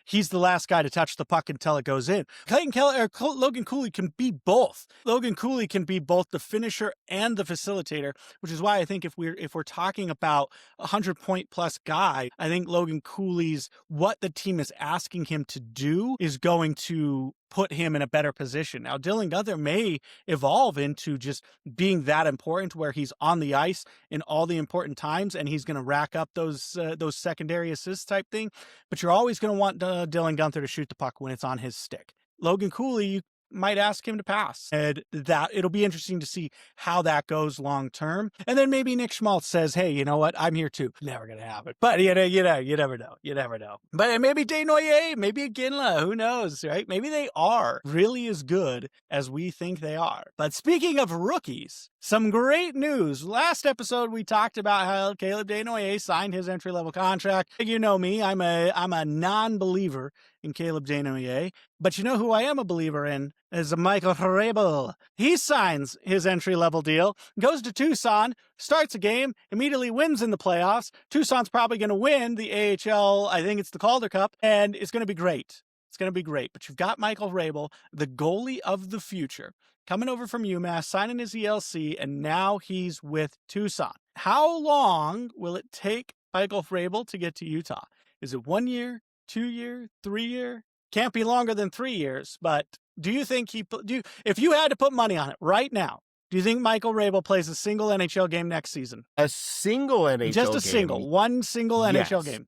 he's the last guy to touch the puck until it goes in. Clayton Keller or Logan Cooley can be both. Logan Cooley can be both the finisher and the facilitator, which is why I think if we're talking about a 100-point plus guy, I think Logan Cooley's what the team is asking him to do is going to put him in a better position. Now, Dylan Guenther may evolve into just being that important where he's on the ice in all the important times and he's going to rack up those secondary assists type thing. But you're always going to want Dylan Guenther to shoot the puck when it's on his stick. Logan Cooley, you might ask him to pass. And that it'll be interesting to see how that goes long term. And then maybe Nick Schmaltz says, hey, you know what? I'm here too. Never going to happen. But you never know. You never know. But maybe Desnoyers, maybe a Ginla, who knows, right? Maybe they are really as good as we think they are. But speaking of rookies, some great news. Last episode, we talked about how Caleb Desnoyers signed his entry-level contract. You know me, I'm a non-believer in Caleb Desnoyers. But you know who I am a believer in is Michael Hrabal. He signs his entry-level deal, goes to Tucson, starts a game, immediately wins in the playoffs. Tucson's probably going to win the AHL, I think it's the Calder Cup, and it's going to be great. It's going to be great. But you've got Michael Hrabal, the goalie of the future, coming over from UMass, signing his ELC, and now he's with Tucson. How long will it take Michael Hrabal to get to Utah? Is it 1 year, 2 year, 3 year? Can't be longer than 3 years, but do you think if you had to put money on it right now, do you think Michael Hrabal plays a single NHL game next season? A single NHL game? Just a single, one single NHL game.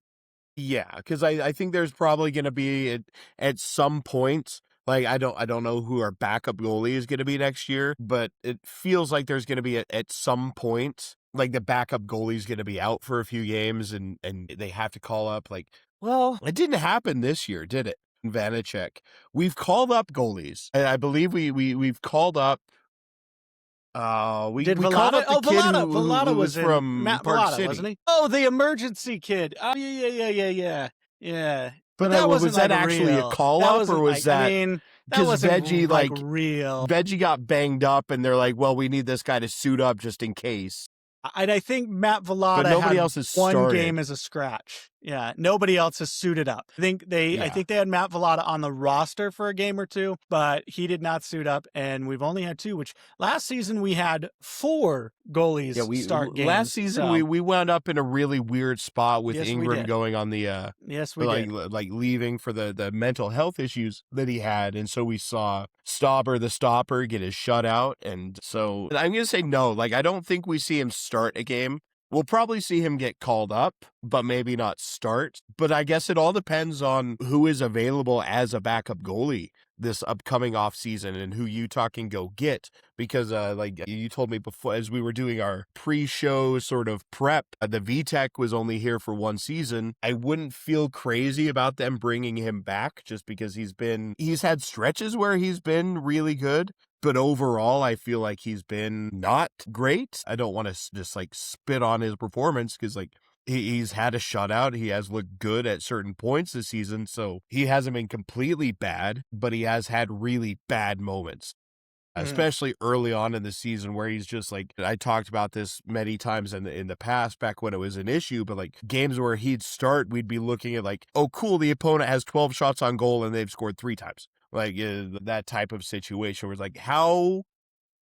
Yeah, because I think there's probably going to be at some point, like I don't know who our backup goalie is going to be next year, but it feels like there's going to be at some point, like the backup goalie is going to be out for a few games and they have to call up, like, well, it didn't happen this year, did it? Vanacek. We've called up goalies, and I believe we've called up. We called up the kid who was from Matt Park Vallada, City, wasn't he? Oh, the emergency kid. Oh, yeah. But that was wasn't that like actually real. a call That up, wasn't or was like, that? I mean, that Because wasn't Veggie like real. Veggie got banged up, and they're like, "Well, we need this guy to suit up just in case." And I think Matt Vallada But nobody had else has one started. game as a scratch. Yeah, nobody else has suited up. I think they had Matt Vallada on the roster for a game or two, but he did not suit up, and we've only had two. Which last season we had 4 goalies start games. Last season we wound up in a really weird spot with Ingram going on the yes, we did. like leaving for the mental health issues that he had, and so we saw Stopper the Stopper get his shutout, and so I'm gonna say no. Like, I don't think we see him start a game We'll probably see him get called up, but maybe not start. But I guess it all depends on who is available as a backup goalie this upcoming offseason and who Utah can go get. Because like you told me before, as we were doing our pre-show sort of prep, the VTech was only here for one season. I wouldn't feel crazy about them bringing him back just because he's had stretches where he's been really good. But overall, I feel like he's been not great. I don't want to just like spit on his performance because like he's had a shutout. He has looked good at certain points this season. So he hasn't been completely bad, but he has had really bad moments, especially early on in the season where he's just like, I talked about this many times in the past back when it was an issue, but like games where he'd start, we'd be looking at like, oh, cool, the opponent has 12 shots on goal and they've scored 3 times. Like that type of situation where it's like, how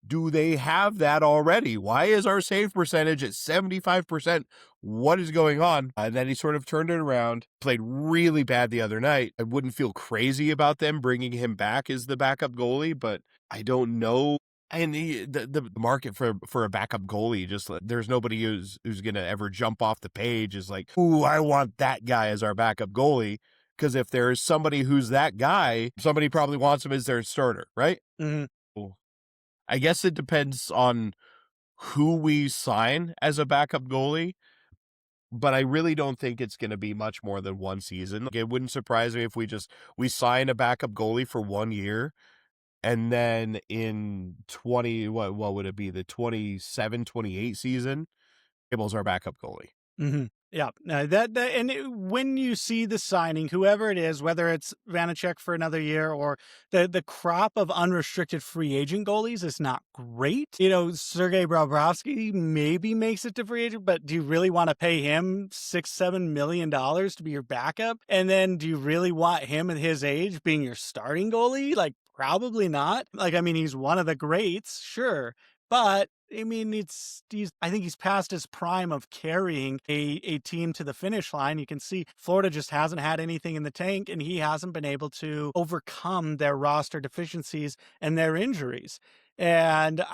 do they have that already? Why is our save percentage at 75%? What is going on? And then he sort of turned it around, played really bad the other night. I wouldn't feel crazy about them bringing him back as the backup goalie, but I don't know. And the market for a backup goalie, just there's nobody who's going to ever jump off the page is like, ooh, I want that guy as our backup goalie. Because if there's somebody who's that guy, somebody probably wants him as their starter, right? I guess it depends on who we sign as a backup goalie, but I really don't think it's going to be much more than one season. It wouldn't surprise me if we sign a backup goalie for 1 year, and then in what would it be, the 27-28 season, Gibble's our backup goalie. Yeah, when you see the signing, whoever it is, whether it's Vanacek for another year or the crop of unrestricted free agent goalies is not great. You know, Sergei Bobrovsky maybe makes it to free agent, but do you really want to pay him $6-7 million to be your backup? And then do you really want him at his age being your starting goalie? Like, probably not. Like, I mean, he's one of the greats, sure. But I mean, I think he's past his prime of carrying a team to the finish line. You can see Florida just hasn't had anything in the tank, and he hasn't been able to overcome their roster deficiencies and their injuries. And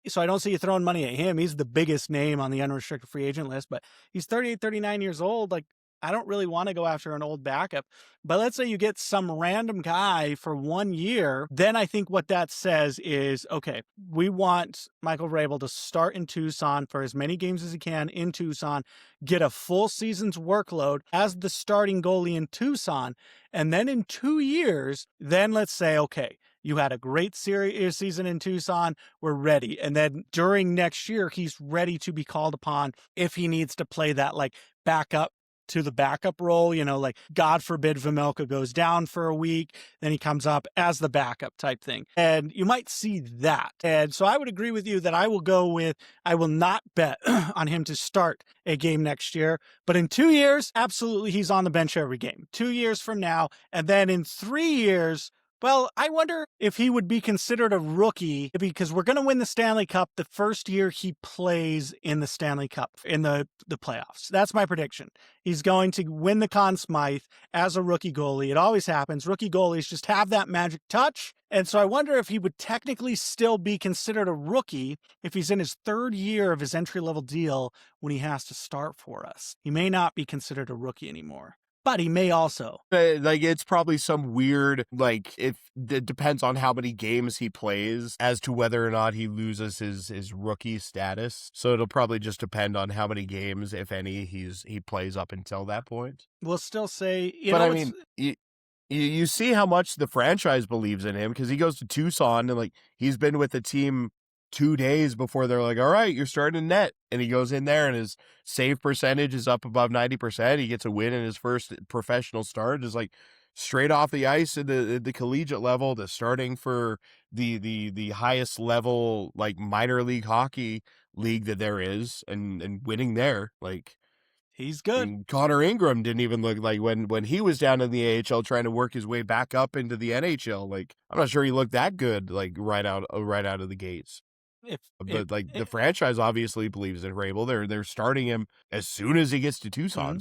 so I don't see you throwing money at him. He's the biggest name on the unrestricted free agent list, but he's 38, 39 years old. Like, I don't really want to go after an old backup. But let's say you get some random guy for 1 year. Then I think what that says is, okay, we want Michael Vrabel to start in Tucson for as many games as he can in Tucson, get a full season's workload as the starting goalie in Tucson. And then in 2 years, then let's say, okay, you had a great season in Tucson. We're ready. And then during next year, he's ready to be called upon if he needs to play that like backup to the backup role, you know, like God forbid Vejmelka goes down for a week, then he comes up as the backup type thing. And you might see that. And so I would agree with you that I will not bet on him to start a game next year. But in 2 years, absolutely, he's on the bench every game. 2 years from now. And then in 3 years, well, I wonder if he would be considered a rookie because we're going to win the Stanley Cup the first year he plays in the Stanley Cup in the playoffs. That's my prediction. He's going to win the Conn Smythe as a rookie goalie. It always happens. Rookie goalies just have that magic touch. And so I wonder if he would technically still be considered a rookie if he's in his 3rd year of his entry-level deal when he has to start for us. He may not be considered a rookie anymore. But he may also. Like, it's probably some weird, like, if it depends on how many games he plays as to whether or not he loses his rookie status. So it'll probably just depend on how many games, if any, he plays up until that point. We'll still say, I mean, you see how much the franchise believes in him because he goes to Tucson and like he's been with the team 2 days before they're like, all right, you're starting net. And he goes in there and his save percentage is up above 90%. He gets a win in his first professional start. Is like straight off the ice at the collegiate level to starting for the highest level, like minor league hockey league that there is and winning there. Like, he's good. Connor Ingram didn't even look like when he was down in the AHL trying to work his way back up into the NHL. Like, I'm not sure he looked that good, like right out of the gates. The franchise obviously believes in Vrabel. They're starting him as soon as he gets to Tucson.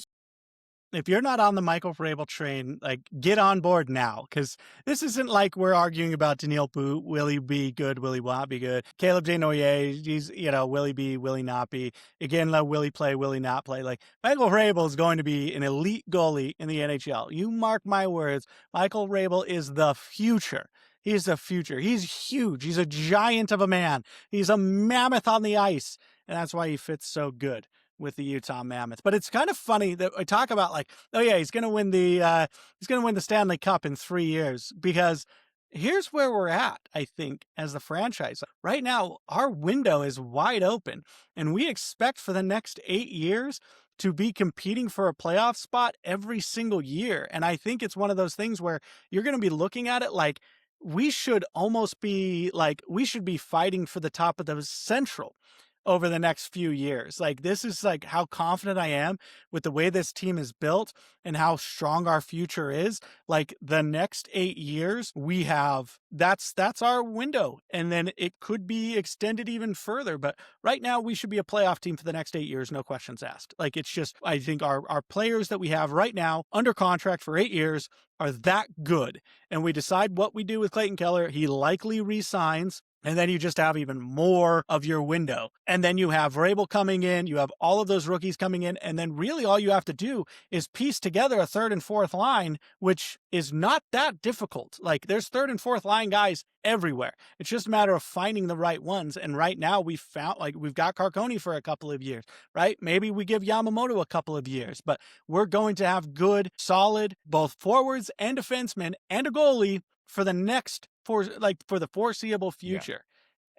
if you're not on the Michael Vrabel train, like, get on board now, because this isn't like we're arguing about Daniil Boot. Will he be good? Will he not be good? Caleb Desnoyers, he's, will he be? Will he not be? Again, will he play? Will he not play? Like, Michael Vrabel is going to be an elite goalie in the NHL. You mark my words. Michael Vrabel is the future. He's the future. He's huge. He's a giant of a man. He's a mammoth on the ice, and that's why he fits so good with the Utah Mammoth. But it's kind of funny that we talk about, like, oh yeah, he's going to win the Stanley Cup in 3 years, because here's where we're at, I think, as the franchise. Right now, our window is wide open, and we expect for the next 8 years to be competing for a playoff spot every single year. And I think it's one of those things where you're going to be looking at it like we should be fighting for the top of the Central over the next few years. Like, this is like how confident I am with the way this team is built and how strong our future is. Like, the next 8 years we have, that's our window. And then it could be extended even further. But right now we should be a playoff team for the next 8 years. No questions asked. Like, it's just, I think our players that we have right now under contract for 8 years are that good. And we decide what we do with Clayton Keller. He likely re-signs. And then you just have even more of your window. And then you have Vrabel coming in. You have all of those rookies coming in. And then really all you have to do is piece together a third and fourth line, which is not that difficult. Like, there's third and fourth line guys everywhere. It's just a matter of finding the right ones. And right now we've got Carcone for a couple of years, right? Maybe we give Yamamoto a couple of years, but we're going to have good, solid, both forwards and defensemen and a goalie for the foreseeable future.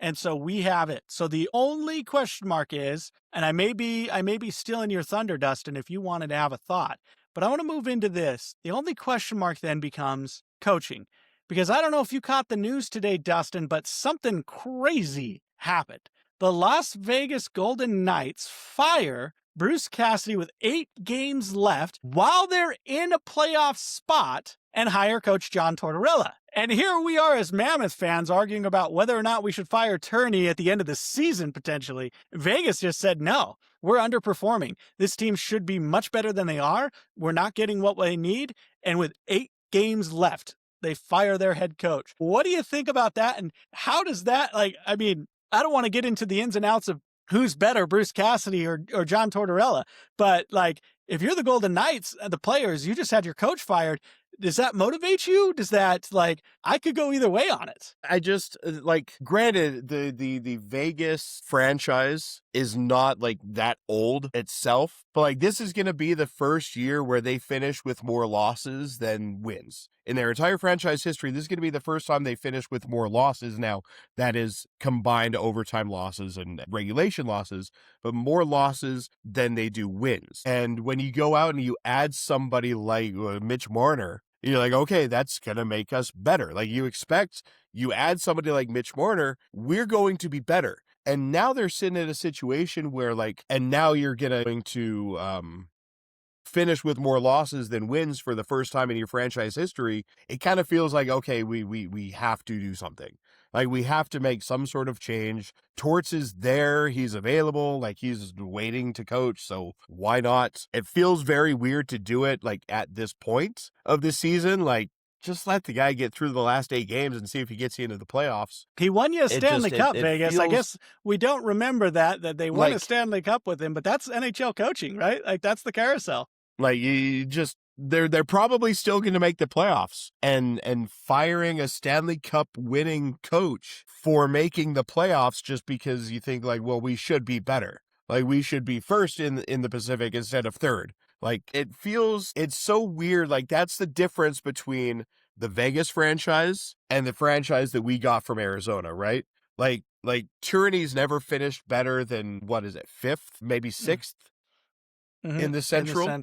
Yeah. And so we have it. So the only question mark is, and I may be stealing your thunder, Dustin, if you wanted to have a thought, but I want to move into this. The only question mark then becomes coaching, because I don't know if you caught the news today, Dustin, but something crazy happened. The Las Vegas Golden Knights fire Bruce Cassidy with 8 games left while they're in a playoff spot and hire coach John Tortorella. And here we are as Mammoth fans arguing about whether or not we should fire Turney at the end of the season, potentially. Vegas just said, no, we're underperforming. This team should be much better than they are. We're not getting what they need. And with 8 games left, they fire their head coach. What do you think about that? And how does that, I don't want to get into the ins and outs of who's better, Bruce Cassidy or John Tortorella, but if you're the Golden Knights, the players, you just had your coach fired. Does that motivate you? Does that, I could go either way on it. I just, granted, the Vegas franchise is not, that old itself, but, this is going to be the first year where they finish with more losses than wins. In their entire franchise history, this is going to be the first time they finish with more losses. Now, that is combined overtime losses and regulation losses, but more losses than they do wins. And when you go out and you add somebody like Mitch Marner, you're like, okay, that's going to make us better. You add somebody like Mitch Marner, we're going to be better. And now they're sitting in a situation where and now you're going to finish with more losses than wins for the first time in your franchise history. It kind of feels like, okay, we have to do something. We have to make some sort of change. Torts is there. He's available. He's waiting to coach. So why not? It feels very weird to do it at this point of the season. Just let the guy get through the last 8 games and see if he gets you into the playoffs. He won you a Stanley Cup, Vegas. I guess we don't remember that they won a Stanley Cup with him, but that's NHL coaching, right? That's the carousel. They're probably still going to make the playoffs, and firing a Stanley Cup winning coach for making the playoffs just because you think we should be better. We should be first in the Pacific instead of third. It's so weird. That's the difference between the Vegas franchise and the franchise that we got from Arizona, right? Tourney's never finished better than, 5th, maybe 6th in the Central.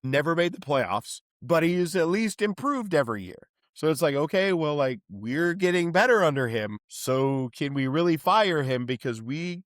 Never made the playoffs, but he's at least improved every year. So it's okay, well, we're getting better under him. So can we really fire him? Because he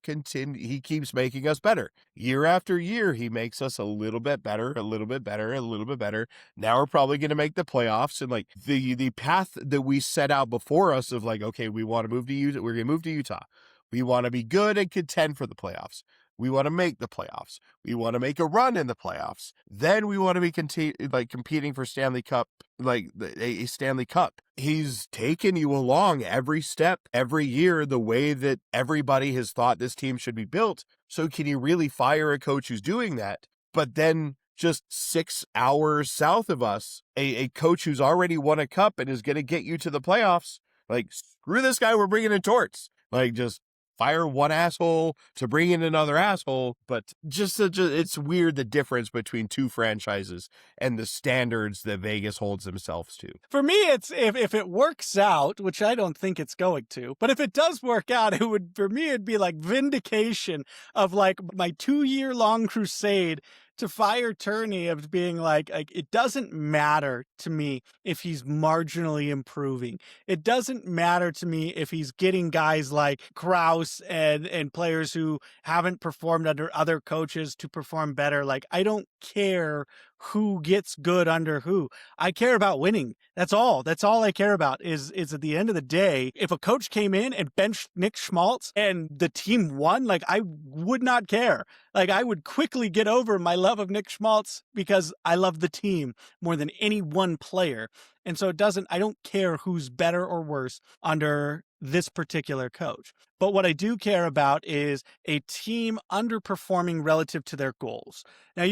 keeps making us better. Year after year, he makes us a little bit better, a little bit better, a little bit better. Now we're probably going to make the playoffs. And the path that we set out before us of okay, we want to move to Utah. We're going to move to Utah. We want to be good and contend for the playoffs. We want to make the playoffs. We want to make a run in the playoffs. Then we want to be competing for Stanley Cup, like a Stanley Cup. He's taken you along every step, every year, the way that everybody has thought this team should be built. So can you really fire a coach who's doing that? But then just 6 hours south of us, a coach who's already won a cup and is going to get you to the playoffs. Like, screw this guy, we're bringing in Torts. Like, just fire one asshole to bring in another asshole. But just it's weird, the difference between two franchises and the standards that Vegas holds themselves to. For me, it's if it works out, which I don't think it's going to, but if it does work out, for me, it'd be like vindication of like my 2-year-long crusade to fire Turney, of being like it doesn't matter to me if he's marginally improving. It doesn't matter to me if he's getting guys like Krause and players who haven't performed under other coaches to perform better. Like, I don't care who gets good under who. I care about winning. That's all I care about is at the end of the day, if a coach came in and benched Nick Schmaltz and the team won, like, I would not care. Like, I would quickly get over my love of Nick Schmaltz because I love the team more than any one player. And so I don't care who's better or worse under this particular coach. But what I do care about is a team underperforming relative to their goals. Now,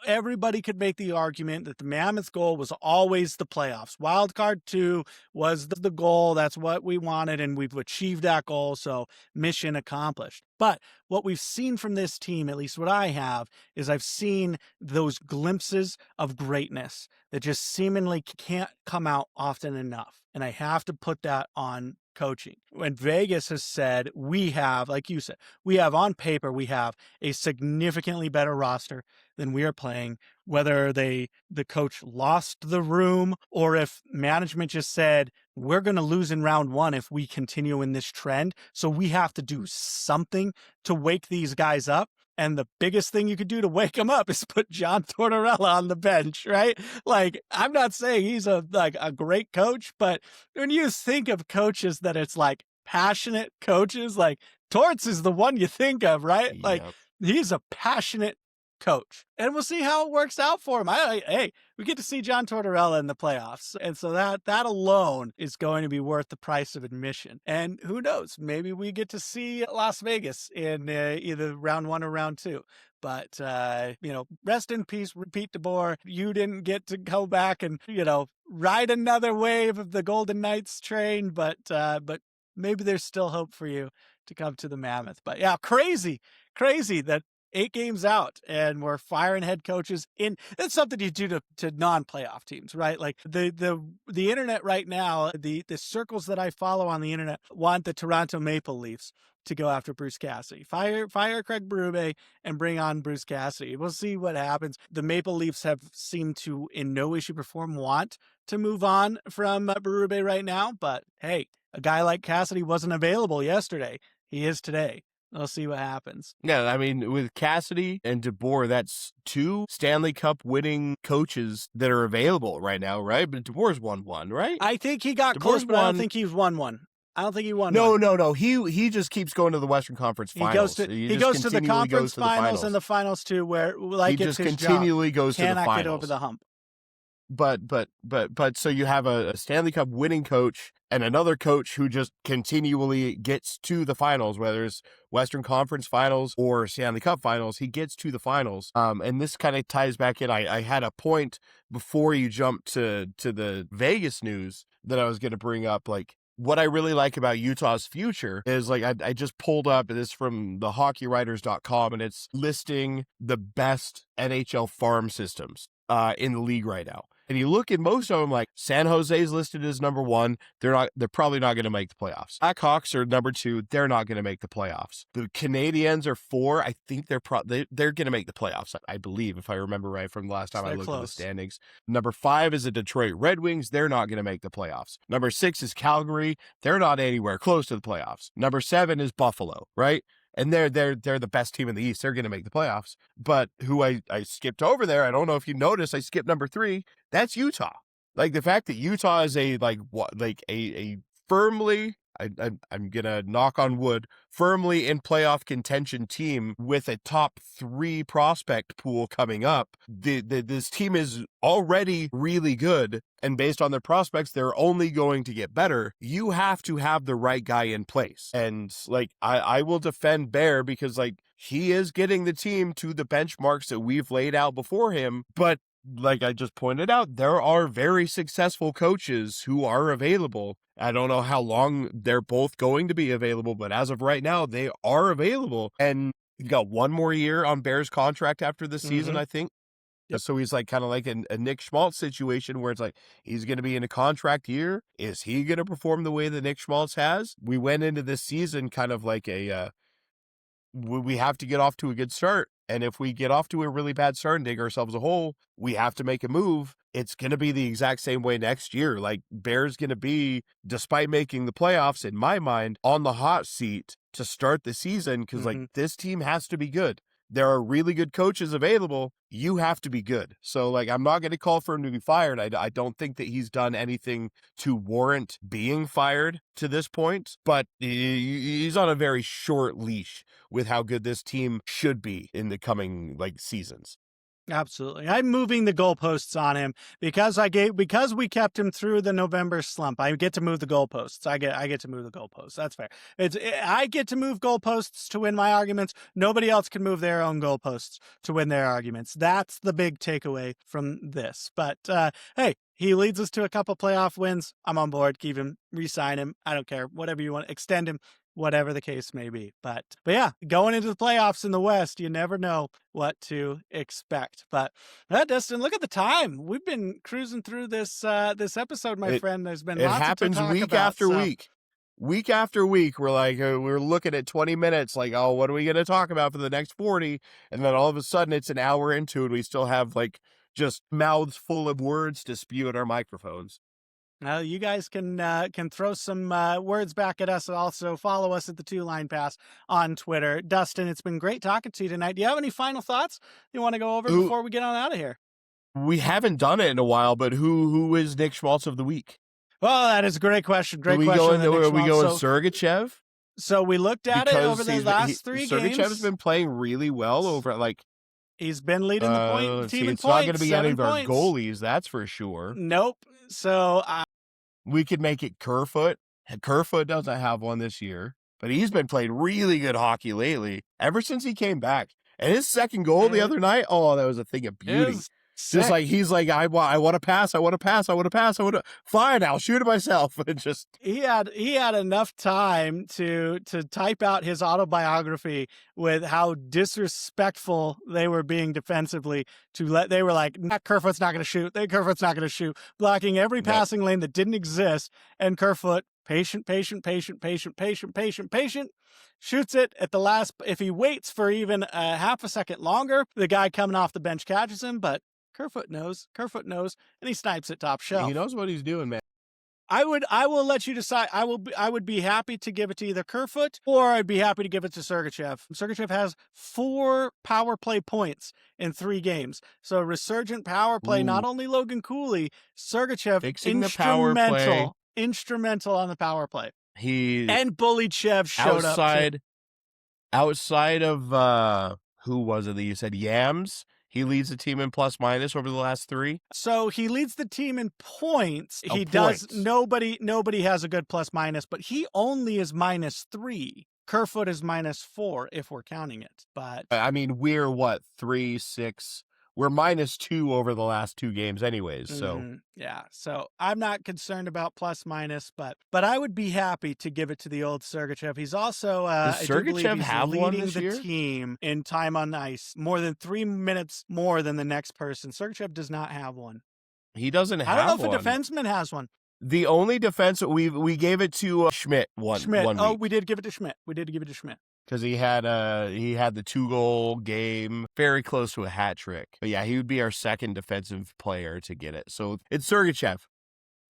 everybody could make the argument that the Mammoth goal was always the playoffs. Wildcard 2 was the goal. That's what we wanted, and we've achieved that goal, so mission accomplished. But what we've seen from this team, at least what I have, is I've seen those glimpses of greatness that just seemingly can't come out often enough. And I have to put that on coaching. When Vegas has said, we have, like you said, on paper, we have a significantly better roster than we are playing, whether the coach lost the room or if management just said, we're going to lose in round 1 if we continue in this trend. So we have to do something to wake these guys up. And the biggest thing you could do to wake him up is put John Tortorella on the bench, right? Like, I'm not saying he's a great coach, but when you think of coaches that it's like passionate coaches, like Torts is the one you think of, right? Yep. Like, he's a passionate coach, and we'll see how it works out for him. Hey, we get to see John Tortorella in the playoffs, and so that alone is going to be worth the price of admission. And who knows, maybe we get to see Las Vegas in either round 1 or round 2. But rest in peace, Pete DeBoer. You didn't get to go back and ride another wave of the Golden Knights train, but maybe there's still hope for you to come to the Mammoth. But yeah, crazy that 8 games out and we're firing head coaches in. That's something you do to non-playoff teams, right? Like the internet right now, the circles that I follow on the internet want the Toronto Maple Leafs to go after Bruce Cassidy. Fire Craig Berube and bring on Bruce Cassidy. We'll see what happens. The Maple Leafs have seemed to, in no way, shape, or form, want to move on from Berube right now. But hey, a guy like Cassidy wasn't available yesterday. He is today. We'll see what happens. Yeah, I mean, with Cassidy and DeBoer, that's 2 Stanley Cup winning coaches that are available right now, right? But DeBoer's won 1, right? I think he got close, but I don't think he's won one. I don't think he won. No. He just keeps going to the Western Conference Finals. He goes to the conference finals and the finals too, where like he it's just his continually job. goes to the finals. Cannot get over the hump. But so you have a Stanley Cup winning coach and another coach who just continually gets to the finals, whether it's Western Conference Finals or Stanley Cup Finals, he gets to the finals. And this kind of ties back in. I had a point before you jumped to the Vegas news that I was going to bring up. Like, what I really like about Utah's future is, like, I just pulled up this from the hockeywriters.com, and it's listing the best NHL farm systems in the league right now. And you look at most of them, like San Jose's listed as number 1. They're probably not going to make the playoffs. Blackhawks are number 2. They're not going to make the playoffs. The Canadiens are 4. I think they're going to make the playoffs, I believe, if I remember right from the last time I looked at the standings. Number 5 is the Detroit Red Wings. They're not going to make the playoffs. Number 6 is Calgary. They're not anywhere close to the playoffs. Number 7 is Buffalo, right? And they're the best team in the East. They're going to make the playoffs. But who I skipped over there, I don't know if you noticed, I skipped number 3. That's Utah. Like, the fact that Utah is a firmly, I'm gonna knock on wood, firmly in playoff contention team with a top 3 prospect pool coming up. This team is already really good, and based on their prospects, they're only going to get better. You have to have the right guy in place. And like, I will defend Bear because like he is getting the team to the benchmarks that we've laid out before him, but like I just pointed out, there are very successful coaches who are available. I don't know how long they're both going to be available, but as of right now, they are available. And you got one more year on Bear's contract after the season, I think. Yep. So he's like kind of like a Nick Schmaltz situation where it's like he's going to be in a contract year. Is he going to perform the way that Nick Schmaltz has? We went into this season kind of like we have to get off to a good start. And if we get off to a really bad start and dig ourselves a hole, we have to make a move. It's going to be the exact same way next year. Like Bear's going to be, despite making the playoffs, in my mind, on the hot seat to start the season because like this team has to be good. There are really good coaches available. You have to be good. So, like, I'm not going to call for him to be fired. I don't think that he's done anything to warrant being fired to this point, but he's on a very short leash with how good this team should be in the coming, like, seasons. Absolutely. I'm moving the goalposts on him because we kept him through the November slump. I get to move the goalposts. I get to move the goalposts. That's fair. I get to move goalposts to win my arguments. Nobody else can move their own goalposts to win their arguments. That's the big takeaway from this. But hey, he leads us to a couple playoff wins. I'm on board. Keep him, re-sign him. I don't care. Whatever you want, extend him. Whatever the case may be. But yeah, going into the playoffs in the West, you never know what to expect. But Dustin, look at the time. We've been cruising through this episode, my friend. There's been lots happens to talk week about, after week. Week after week, we're like, we're looking at 20 minutes, like, oh, what are we going to talk about for the next 40? And then all of a sudden it's an hour into it. We still have like just mouths full of words to spew at our microphones. Now, you guys can throw some words back at us. Also, follow us at the 2-Line Pass on Twitter. Dustin, it's been great talking to you tonight. Do you have any final thoughts you want to go over before we get on out of here? We haven't done it in a while, but who is Nick Schmaltz of the week? Well, that is a great question. Are we going Sergachev? So we looked at it over the last 3 games. Sergachev's been playing really well over like. He's been leading the team in it's points. It's not going to be any of our points. goalies, that's for sure. Nope. So we could make it Kerfoot. Kerfoot doesn't have one this year, but he's been playing really good hockey lately, ever since he came back. And his second goal the other night, oh, that was a thing of beauty. Just like he's like, I want to pass. Fine, I'll shoot it myself. And just he had enough time to type out his autobiography with how disrespectful they were being defensively. They were like, Kerfoot's not going to shoot. Kerfoot's not going to shoot, blocking every passing lane that didn't exist. And Kerfoot, patient, shoots it at the last. If he waits for even a half a second longer, the guy coming off the bench catches him, but Kerfoot knows, and he snipes it top shelf. He knows what he's doing, man. I will let you decide. I would be happy to give it to either Kerfoot or I'd be happy to give it to Sergachev. Sergachev has 4 power play points in 3 games. So resurgent power play, not only Logan Cooley, Sergachev fixing the power play. Instrumental on the power play. And Bulichev showed up. Outside of who was it that you said? Yams? He leads the team in plus minus over the last 3. So he leads the team in points. He does. Nobody has a good plus minus, but he only is -3. Kerfoot is -4 if we're counting it. But I mean, we're what, 3, 6? We're -2 over the last 2 games anyways. So yeah. So I'm not concerned about plus minus, but I would be happy to give it to the old Sergachev. He's also does Sergachev have leading one this the year? team in time on ice, more than 3 minutes more than the next person. Sergachev does not have one. He doesn't have one. I don't know if a defenseman has one. The only defense we gave it to Schmidt one week. We did give it to Schmidt. Because he had the 2-goal game, very close to a hat trick. But yeah, he would be our second defensive player to get it. So it's Sergachev.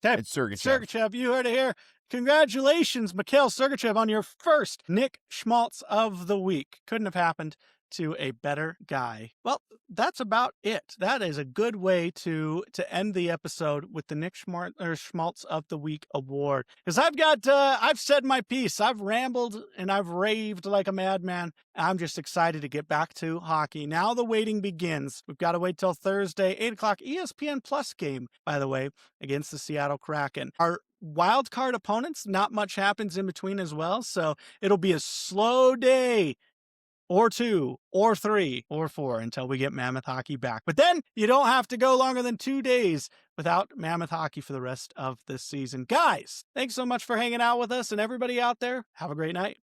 It's Sergachev. Sergachev, you heard it here. Congratulations, Mikhail Sergachev, on your first Nick Schmaltz of the week. Couldn't have happened to a better guy. Well, that's about it. That is a good way to end the episode with the Nick Schmaltz of the Week award. Because I've said my piece. I've rambled and I've raved like a madman. I'm just excited to get back to hockey. Now the waiting begins. We've got to wait till Thursday, 8 o'clock ESPN Plus game, by the way, against the Seattle Kraken. Our wild card opponents, not much happens in between as well. So it'll be a slow day or 2 or 3 or 4 until we get Mammoth hockey back. But then you don't have to go longer than 2 days without Mammoth hockey for the rest of this season. Guys, thanks so much for hanging out with us, and everybody out there, have a great night.